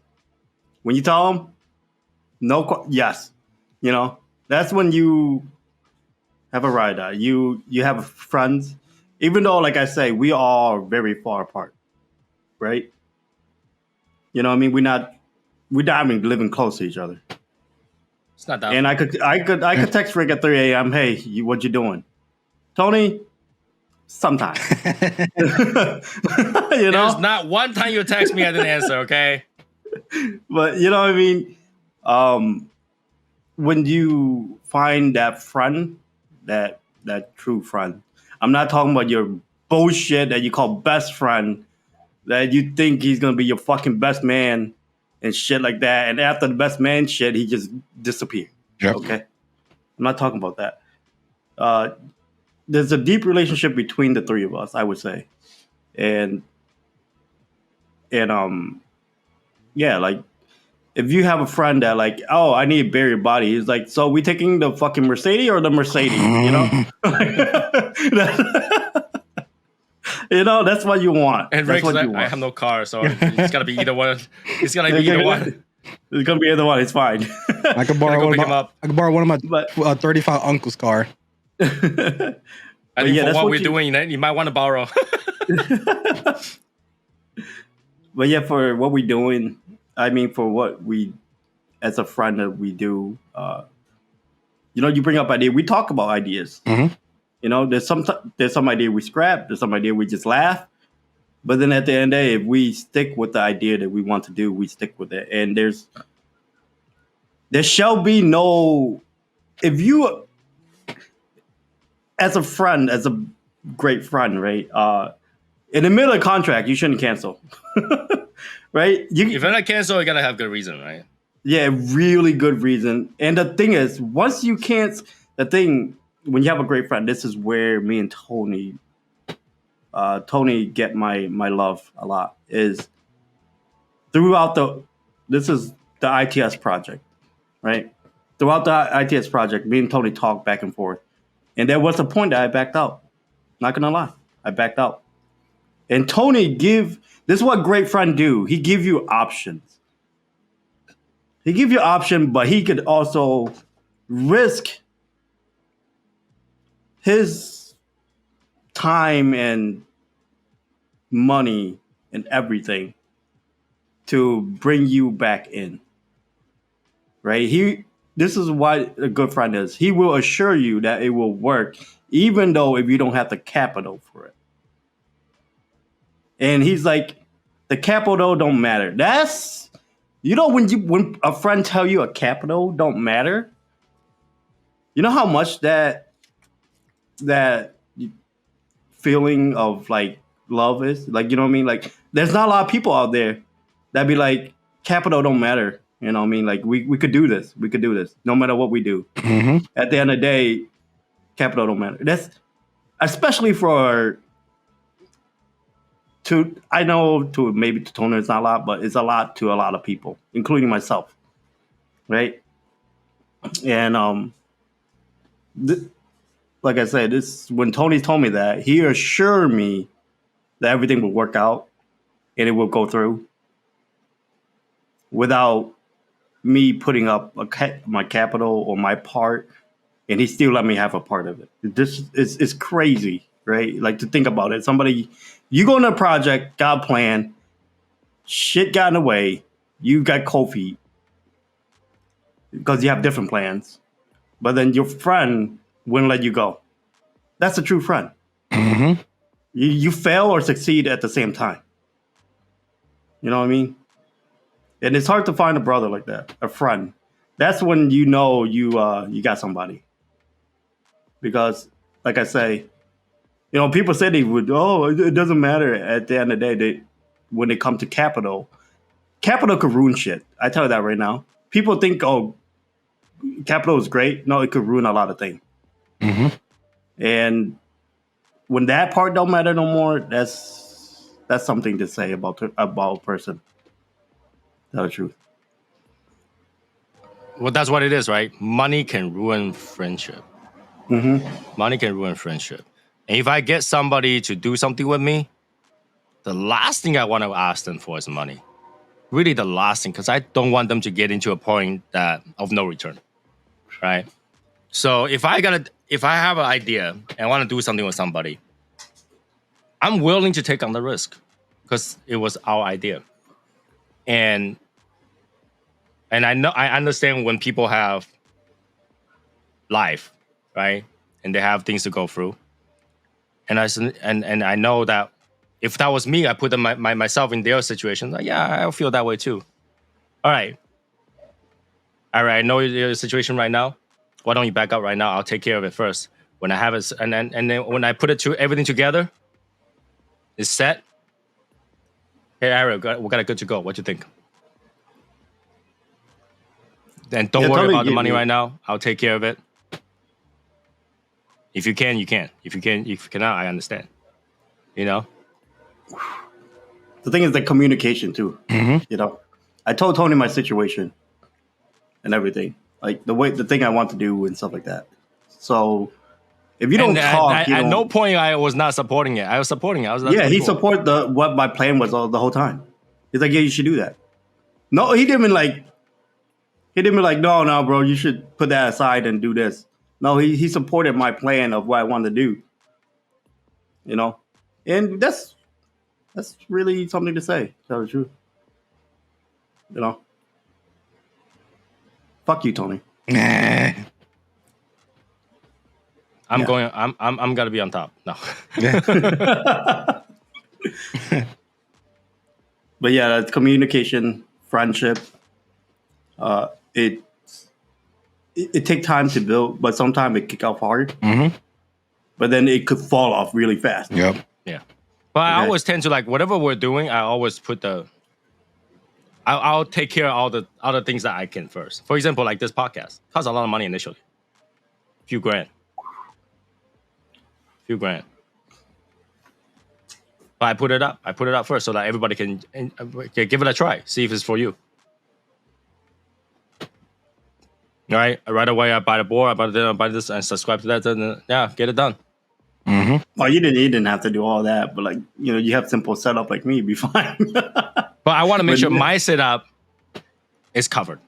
When you tell them, no, yes. You know, that's when you have a ride or die. You have friends, even though, like I say, we are very far apart, right? You know what I mean? We're not even living close to each other. It's not that. And I could text Rick at 3 a.m. Hey, what you doing? Tony, sometime. You know? There's not one time you text me I didn't answer, okay? But you know what I mean? When you find that friend, that true friend, I'm not talking about your bullshit that you call best friend, that you think he's gonna be your fucking best man and shit like that. And after the best man shit, he just disappeared. Yep. Okay? I'm not talking about that. There's a deep relationship between the three of us, I would say. And yeah, like if you have a friend that like, oh, I need to bury your body, he's like, so we taking the fucking Mercedes or the Mercedes, you know? You know, that's what you want. And That's Rick's what like, you want. I have no car, so it's gotta be either one. It's gotta be either one. It's gonna be either one. It's fine. I could borrow Gotta go one pick of him my, up. I could borrow one of my But 35 uncle's car. I But think yeah, for that's what what we're you- doing, you might want to borrow. But yeah, for what we're doing, I mean, for what we, as a friend that we do, you know, you bring up ideas. We talk about ideas. Mhm. You know, there's some idea we scrap. There's some idea we just laugh. But then at the end of the day, if we stick with the idea that we want to do, we stick with it. And there shall be no, if you, as a friend, as a great friend, right? In the middle of the contract, you shouldn't cancel, right? If you're not cancel, you gotta have good reason, right? Yeah, really good reason. And the thing is, once you can't, when you have a great friend, this is where me and Tony get my love a lot, is throughout this is the ITS project, right? Throughout the ITS project, me and Tony talked back and forth. And there was a point that I backed out. Not gonna lie, I backed out. And Tony this is what great friend do. He give you options. He give you option, but he could also risk his time and money and everything to bring you back in. Right? This is what a good friend is. He will assure you that it will work, even though if you don't have the capital for it. And he's like, the capital don't matter. That's, you know, when a friend tell you a capital don't matter, you know how much that feeling of like love is? Like, you know what I mean? Like, there's not a lot of people out there that be like, capital don't matter. You know what I mean? Like, we could do this. We could do this no matter what we do. Mm-hmm. At the end of the day, capital don't matter. That's especially I know maybe to Tony it's not a lot, but it's a lot to a lot of people, including myself. Right? And like I said, this when Tony told me that, he assured me that everything will work out and it will go through without me putting up my capital or my part, and he still let me have a part of it. This is crazy, right? Like, to think about it. Somebody, you go in a project, got a plan, shit got in the way, you got cold feet because you have different plans, but then your friend wouldn't let you go. That's a true friend. Mm-hmm. You fail or succeed at the same time. You know what I mean? And it's hard to find a brother like that, a friend. That's when you know you got somebody. Because, like I say, people say they would, it doesn't matter at the end of the day. When they come to capital could ruin shit. I tell you that right now. People think, capital is great. No, it could ruin a lot of things. Mm-hmm. And when that part don't matter no more, that's something to say about a person. Tell the truth. Well, that's what it is, right? Money can ruin friendship. Mm-hmm. Money can ruin friendship. And if I get somebody to do something with me, the last thing I want to ask them for is money. Really the last thing, because I don't want them to get into a point of no return, right? So if I have an idea and I want to do something with somebody, I'm willing to take on the risk because it was our idea. And I understand when people have life, right? And they have things to go through. And I know that if that was me, I put myself in their situation. Like, yeah, I'll feel that way too. All right, I know your situation right now. Why don't you back up right now? I'll take care of it first. When I have it, and then when I put everything together, it's set. Hey, Ariel, we got it good to go. What you think? Then don't worry totally about the get money you. right now. I'll take care of it. If you can, you can. If you cannot, I understand. The thing is the communication too. Mm-hmm. I told Tony my situation and everything, like the thing I want to do and stuff like that. So if you don't talk, at no point I was not supporting it. I was supporting it. He supported what my plan was the whole time. He's like, yeah, you should do that. No, he didn't like. He didn't be like, no, bro, you should put that aside and do this. No, he supported my plan of what I wanted to do. And that's really something to say. To tell the truth. Fuck you, Tony. Nah. I'm gonna be on top. No. But yeah, that's communication, friendship. It takes time to build, but sometimes it kick off hard. Mm-hmm. But then it could fall off really fast. Yep. Yeah. But I always tend to, like, whatever we're doing, I always put I'll take care of all the other things that I can first. For example, like this podcast costs a lot of money initially. Few grand. But I put it up first so that everybody can give it a try. See if it's for you. All right. Right away, I buy the board, I buy this, and subscribe to that. Then, get it done. Mm-hmm. Well, you didn't have to do all that, but you have simple setup like me, be fine. But I want to make sure my setup is covered.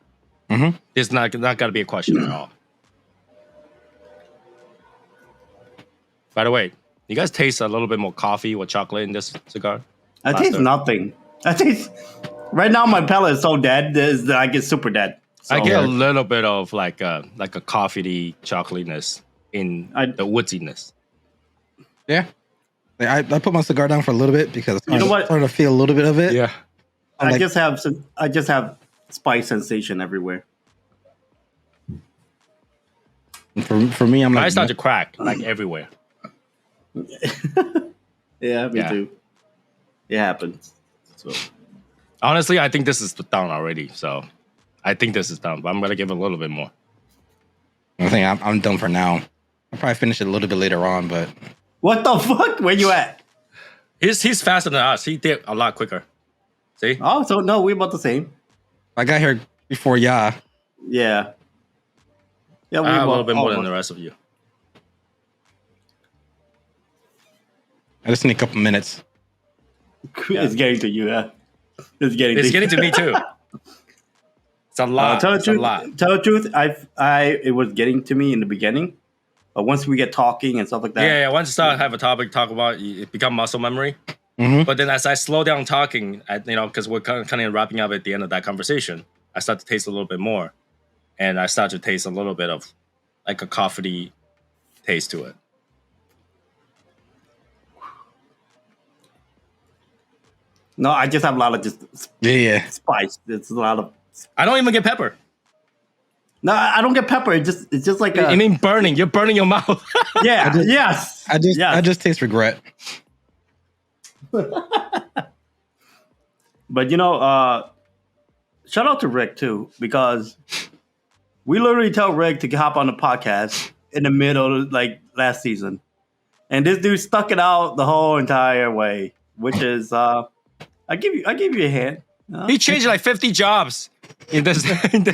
Mm-hmm. It's not got to be a question at all. By the way, you guys taste a little bit more coffee or chocolate in this cigar? I taste nothing. Right now my palate is so dead that I get super dead. So, I get a little bit of like a coffee-y chocolateness in the woodiness. Yeah. I put my cigar down for a little bit because it's starting to feel a little bit of it. Yeah. I just have spice sensation everywhere. For me, I'm like, I start to crack like everywhere. Yeah, me too. It happens. So Honestly, I think this is done already. So I think this is done, but I'm gonna give it a little bit more. I think I'm done for now. I'll probably finish it a little bit later on, but what the fuck? Where you at? He's faster than us. He did a lot quicker. See? Oh, so no, we're about the same. I got here before Yeah. Yeah, I have a little bit more than almost. the rest of you. I just need a couple minutes. It's getting to you, yeah. It's getting to me too. It's a lot. Tell the It's truth. a lot. Tell the truth. It was getting to me in the beginning, but once we get talking and stuff like that, Yeah. Once you start have a topic talk about, it become muscle memory. Mhm. But then as I slow down talking, because we're kind of wrapping up at the end of that conversation, I start to taste a little bit more, and I start to taste a little bit of like a coffee taste to it. no, I just have a lot of just Yeah. spice. It's a lot of. I don't even get pepper. No, I don't get pepper. It's just like a. I mean, burning. You're burning your mouth. Yeah. Yes. I just taste regret. But shout out to Rick too, because we literally tell Rick to hop on the podcast in the middle, like last season, and this dude stuck it out the whole entire way, which is I give you a hand. He changed like 50 jobs in this thing.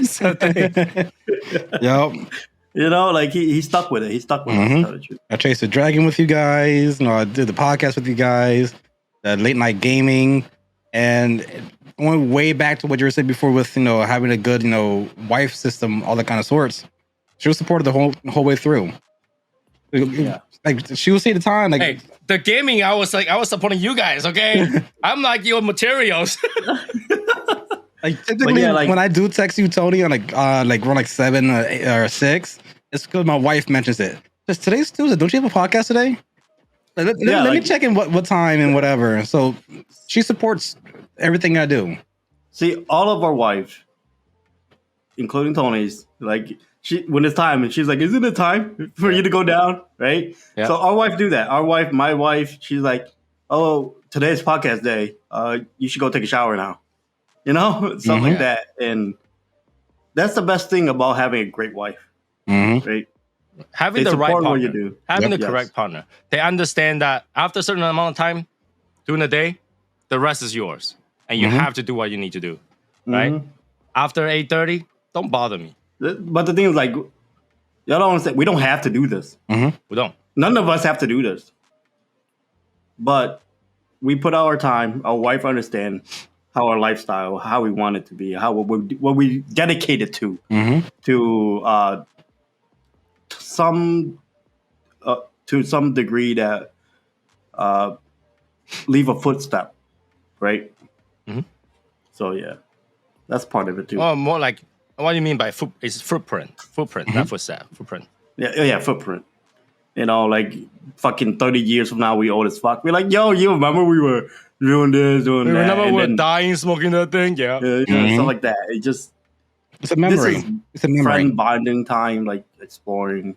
Yup. Like he stuck with it. He stuck with it. To tell the truth. I chased the dragon with you guys. I did the podcast with you guys. The late night gaming, and going way back to what you were saying before with having a good wife system, all that kind of sorts. She was supported the whole way through. Yeah. Like she will see the time. Like Hey, the gaming, I was supporting you guys. Okay, I'm like your materials. Like typically, yeah, like- when I do text you, Tony, on like around like 7 or 6, it's because my wife mentions it. Just today's Tuesday. Don't you have a podcast today? Let me check in what time and whatever. So she supports everything I do. See, all of our wives, including Tony's, like when it's time, and she's like, "Isn't it time for you to go down?" Right? Yeah. So our wife do that. My wife, she's like, "Oh, today's podcast day. You should go take a shower now." Stuff like that, and that's the best thing about having a great wife, right? Having They the right support partner, what you do. having Yep. the Yes. correct partner, they understand that after a certain amount of time during the day, the rest is yours, and you have to do what you need to do, right? After 8:30, don't bother me. But the thing is, like, y'all don't understand. We don't have to do this. We don't. None of us have to do this. But we put our time. Our wife understand how our lifestyle, how we want it to be, what we dedicated to some degree that leave a footstep, right? So yeah, that's part of it too. Oh, more like what do you mean by footprint? Not footstep. Footprint. Yeah, footprint. Like fucking 30 years from now, we old as fuck. We're like, yo, you remember we were doing this, doing that. Remember and we're then, dying smoking that thing? Yeah. stuff like that. It's a memory. It's a memory. Friend bonding time, like exploring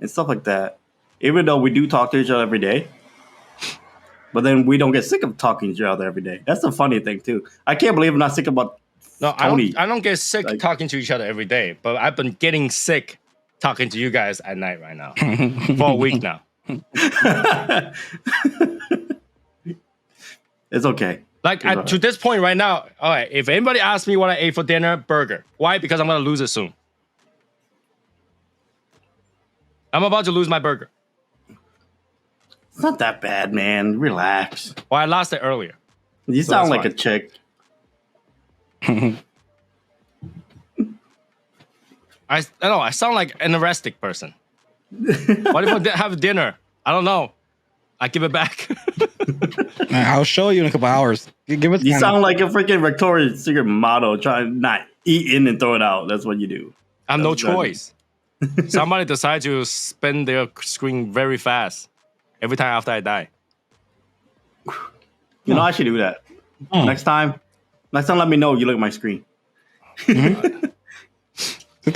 and stuff like that. Even though we do talk to each other every day, but then we don't get sick of talking to each other every day. That's the funny thing too. I can't believe I'm not sick about No, Tony. I don't get sick talking to each other every day, but I've been getting sick talking to you guys at night right now for a week now. It's okay. Like to this point right now, all right, if anybody asks me what I ate for dinner, burger. Why? Because I'm gonna lose it soon. I'm about to lose my burger. It's not that bad, man. Relax. Well, I lost it earlier. You So sound that's like fine. a chick. I know I sound like an anorexic person. What if I have dinner? I don't know. I give it back. Man, I'll show you in a couple hours. Give us. You sound like a freaking Victoria's Secret model trying to not eat in and throw it out. That's what you do. I have no That's exactly- choice. Somebody decide to spin their screen very fast every time after I die. I should do that. Next time, let me know you look at my screen.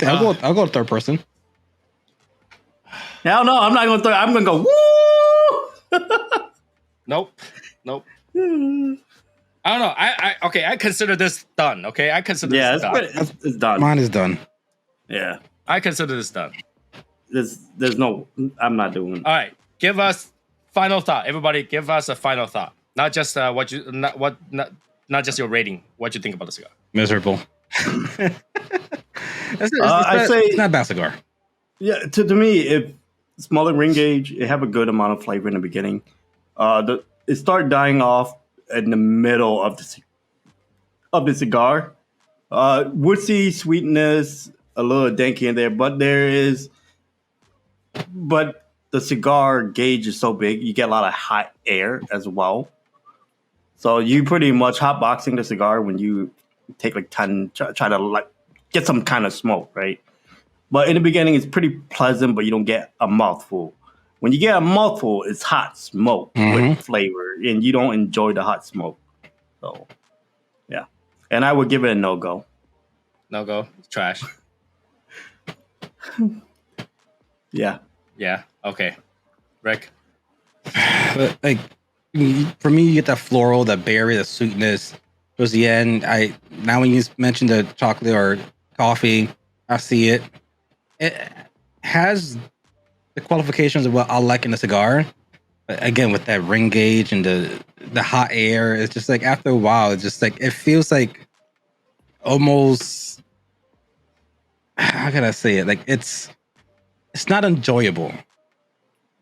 I'll go third person. Hell no, I'm not going to throw. I'm going to go, woo! Nope. I don't know. Okay. I consider this done. Okay, I consider Yeah, this done. it's done. Mine is done. Yeah, I consider this done. there's no. I'm not doing. All right, give us final thought. Everybody, give us a final thought. Not just not just your rating. What you think about the cigar? Miserable. I'd say it's not a bad cigar. Yeah, to me, if smaller ring gauge, it have a good amount of flavor in the beginning. It started dying off in the middle of the cigar. Woodsy sweetness, a little danky in there, but the cigar gauge is so big, you get a lot of hot air as well. So you pretty much hotboxing the cigar when you take like 10, try to like get some kind of smoke, right? But in the beginning, it's pretty pleasant, but you don't get a mouthful. When you get a mouthful, it's hot smoke with flavor, and you don't enjoy the hot smoke. So, yeah. And I would give it a no-go. No go. Trash. Yeah. Yeah. Okay. Rick. But like for me, you get that floral, that berry, the sweetness. Towards the end, now when you mentioned the chocolate or coffee, I see it. It has the qualifications of what I like in a cigar. But again, with that ring gauge and the hot air, it's just like after a while, it's just like it feels like almost, how can I say it? Like it's not enjoyable.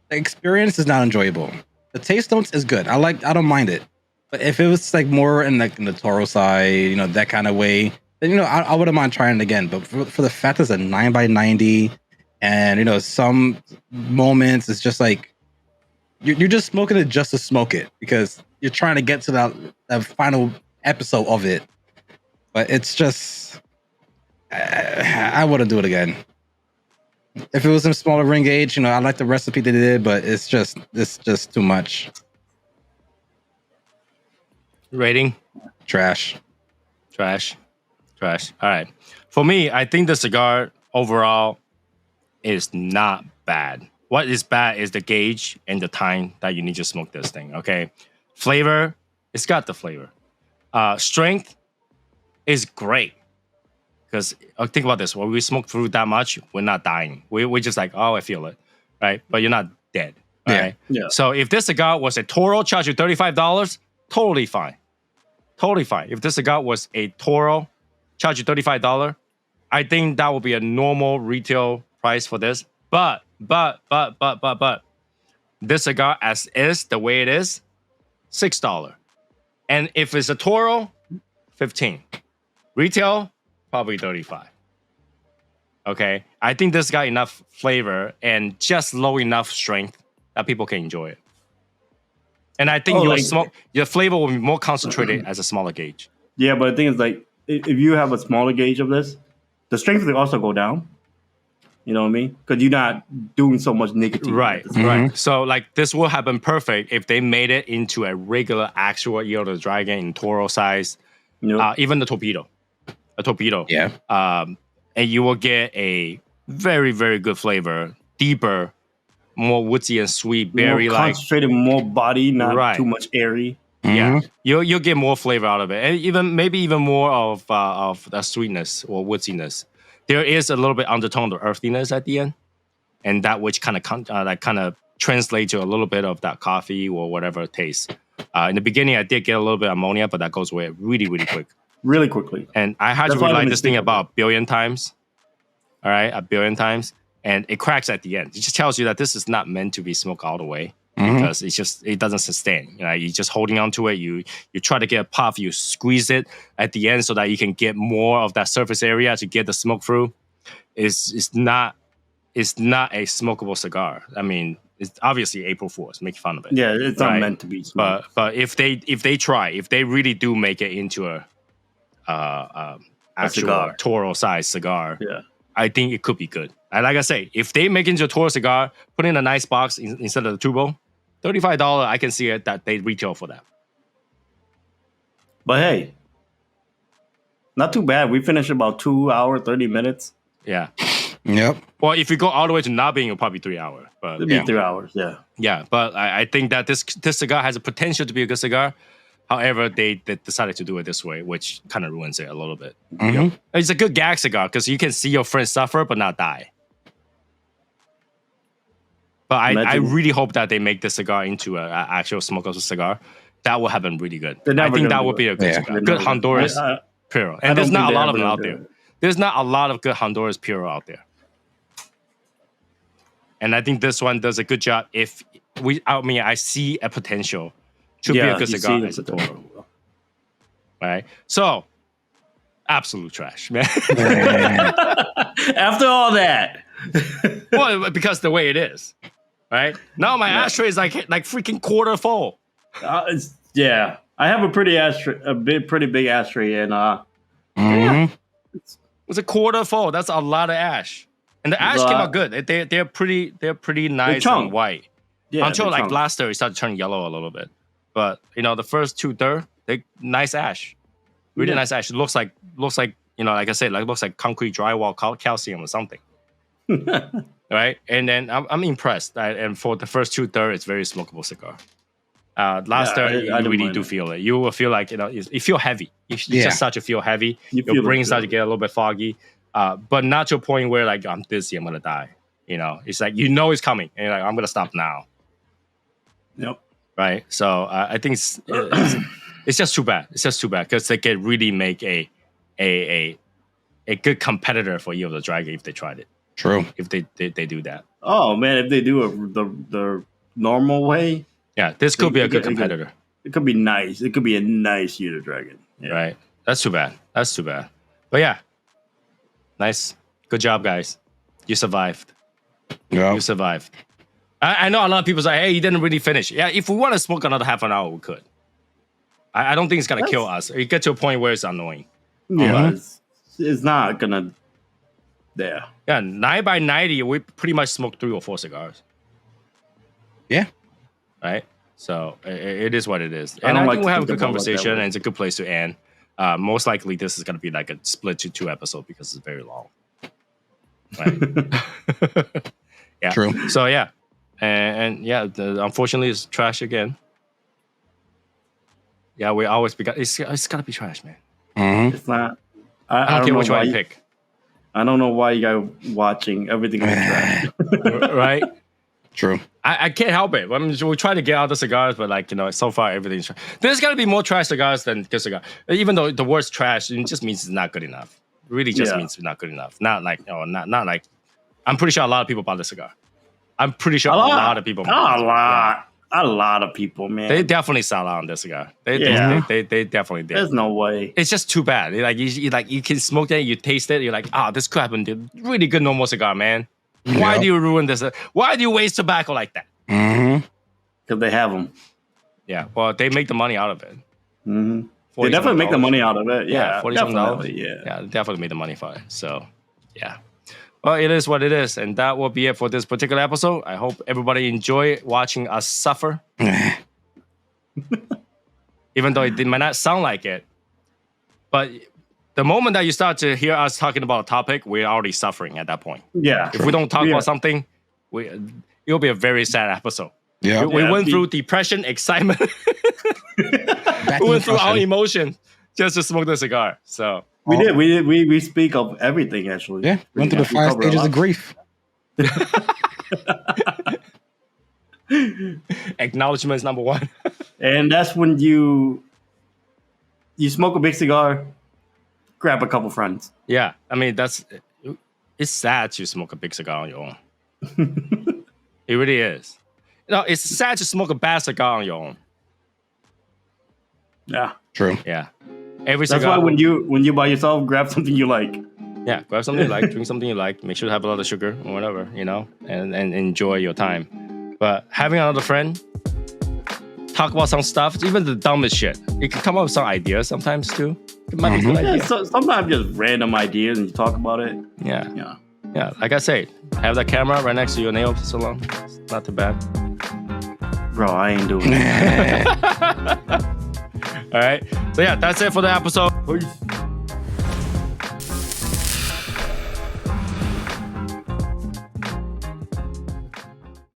The experience is not enjoyable. The taste notes is good. I don't mind it. But if it was like more in the Toro side, that kind of way, then I wouldn't mind trying it again. But for the fact that it's a 9x90, and some moments it's just like you're just smoking it just to smoke it because you're trying to get to that final episode of it. But it's just I wouldn't do it again. If it was in a smaller ring gauge, I like the recipe they did, but it's just too much. Rating. Trash. All right. For me, I think the cigar overall is not bad. What is bad is the gauge and the time that you need to smoke this thing. Okay. Flavor, it's got the flavor. Strength is great. Because think about this. When we smoke through that much, we're not dying. We're just like, oh, I feel it. Right? But you're not dead. Right? Yeah. So if this cigar was a Toro, charge you $35, totally fine. Totally fine. If this cigar was a Toro, charge you $35, I think that would be a normal retail price for this. But this cigar as is, the way it is, $6. And if it's a Toro, $15. Retail, probably $35. Okay? I think this got enough flavor and just low enough strength that people can enjoy it. And I think your flavor will be more concentrated as a smaller gauge. Yeah, but the thing is, like, if you have a smaller gauge of this, the strength will also go down. You know what I mean? Because you're not doing so much nicotine. Right, right. So, like, this will have been perfect if they made it into a regular actual Year of the Dragon in Toro size. Even the torpedo. A torpedo. Yeah. And you will get a very, very good flavor. Deeper, more woodsy and sweet, berry more like. concentrated, more body, not too much airy. Yeah, you'll get more flavor out of it, and maybe even more of the sweetness or woodsiness. There is a little bit undertone of earthiness at the end, and that which kind of translates to a little bit of that coffee or whatever taste. In the beginning, I did get a little bit of ammonia, but that goes away really, really quick. Really quickly. And I had to relight this thing about 1 billion times. All right, 1 billion times. And it cracks at the end. It just tells you that this is not meant to be smoked all the way because it doesn't sustain. You're just holding on to it. You try to get a puff, you squeeze it at the end so that you can get more of that surface area to get the smoke through. It's not a smokable cigar. I mean, it's obviously April Fool's, make fun of it. Yeah, it's not meant to be smoked. But if they really do make it into a actual cigar. Toro size cigar, yeah, I think it could be good. And like I say, if they make it into a Toro cigar, put in a nice box instead of the turbo, $35, I can see it that they retail for that. But hey, not too bad. We finished about 2 hours, 30 minutes. Yeah. Yep. Well, if you go all the way to not being, it'll probably be 3 hours. But It'd be 3 hours, yeah. Yeah, but I think that this cigar has a potential to be a good cigar. However, they decided to do it this way, which kind of ruins it a little bit. Mhm. It's a good gag cigar because you can see your friend suffer but not die. But I Imagine- really hope that they make this cigar into an actual smokeless cigar. That will happen really good. They're I never think gonna that do would be it. a good Yeah. cigar. They're Good never gonna- Honduras I Puro. don't And there's think not a they're lot of ever them gonna out do there. it. There's not a lot of good Honduras Puro out there. And I think this one does a good job. I see a potential to be a good you cigar see as a the Toro. potential. Right? So, absolute trash, man. After all that, Well, because the way it is. Right? Now my Yeah. ashtray is like freaking quarter full. yeah, I have a pretty big ashtray, and Mhm. It's a quarter full. That's a lot of ash. And the ash It's a came lot. out good. They're pretty nice chunk. and white. yeah, Until the like chunk. last year, it started to turn yellow a little bit. But the first 2/3, they nice ash, really Yeah. nice ash. It looks like like I said, like looks like concrete drywall calcium or something, right? And then I'm impressed. And for the first 2/3, it's very smokable cigar. Last Yeah, third, I you don't really mind do it. feel it. You will feel like you feel heavy. You Yeah. just start to feel heavy. You Your feel brain it, starts to yeah. get a little bit foggy, but not to a point where like I'm dizzy, I'm gonna die. It's like it's coming, and you're like I'm gonna stop now. Yep. Right. So I think it's just too bad. It's just too bad because they could really make a good competitor for Year of the Dragon if they tried it. True. If they do that. Oh man, if they do it the normal way, Yeah, this could be a good It could- competitor. it could be nice. It could be a nice Year of the Dragon. Yeah. Right. That's too bad. That's too bad. But yeah, nice. Good job, guys. You survived. Yeah. You survived. I know a lot of people say, hey, you didn't really finish. Yeah, if we want to smoke another half an hour, we could. I don't think it's going to kill us. You get to a point where it's annoying. Yeah, Mhm. it's not gonna. Yeah. Yeah, 9 by 90, we pretty much smoked 3 or 4 cigars. Yeah. Right? So it is what it is. I And don't I like think to we'll have a think good about it that conversation, way. and it's a good place to end. Most likely, this is going to be like a split to 2 episodes because it's very long. Right? Yeah. True. So, yeah. And yeah, unfortunately, it's trash again. Yeah, we always it's got to be trash, man. Mhm. It's not. I don't care know which why one you pick. I don't know why you guys watching everything is trash. Right? True. I can't help it. I mean, we try to get out the cigars, but so far everything's trash. There's got to be more trash cigars than good cigars. Even though the word's trash, it just means it's not good enough. It really just Yeah. means it's not good enough. Not like not like. I'm pretty sure a lot of people bought the cigar. I'm pretty sure a lot of people. A lot of people, man. They definitely sell out on this cigar. They definitely did. There's no way. It's just too bad. Like you can smoke it, you taste it, you're like, this could happen to really good normal cigar, man. Why Yeah. do you ruin this? Why do you waste tobacco like that? Mhm. Because they have them. Yeah, well, they make the money out of it. Mm-hmm. They definitely make the $40 money out of it. Yeah, Yeah, $40 definitely. Yeah. Yeah, they definitely made the money for it. So, yeah. Well, it is what it is, and that will be it for this particular episode. I hope everybody enjoy watching us suffer, even though it might not sound like it. But the moment that you start to hear us talking about a topic, we're already suffering at that point. Yeah. If we don't talk Yeah. about something, it'll be a very sad episode. Yeah. We Yeah, went be- through depression, excitement. Back We to went through our discussion. emotion just to smoke the cigar. So We did. We speak of everything actually. Yeah. Went through the We 5 covered a stages lot. of grief. acknowledgement is number 1. And that's when you smoke a big cigar, grab a couple friends. Yeah, I mean it's sad to smoke a big cigar on your own. It really is. It's sad to smoke a bad cigar on your own. Yeah. True. Yeah, every That's cigar. why when you by yourself, grab something you like. Yeah, grab something you like, drink something you like. Make sure to have a lot of sugar or whatever, and enjoy your time. But having another friend, talk about some stuff, even the dumbest shit. You can come up with some ideas sometimes too. It might be a good Yeah, idea. so, sometimes just random ideas and you talk about it. Yeah, Yeah. yeah. Like I say, have that camera right next to your nail salon. It's not too bad. Bro, I ain't doing it. All right. So yeah, that's it for the episode. Peace.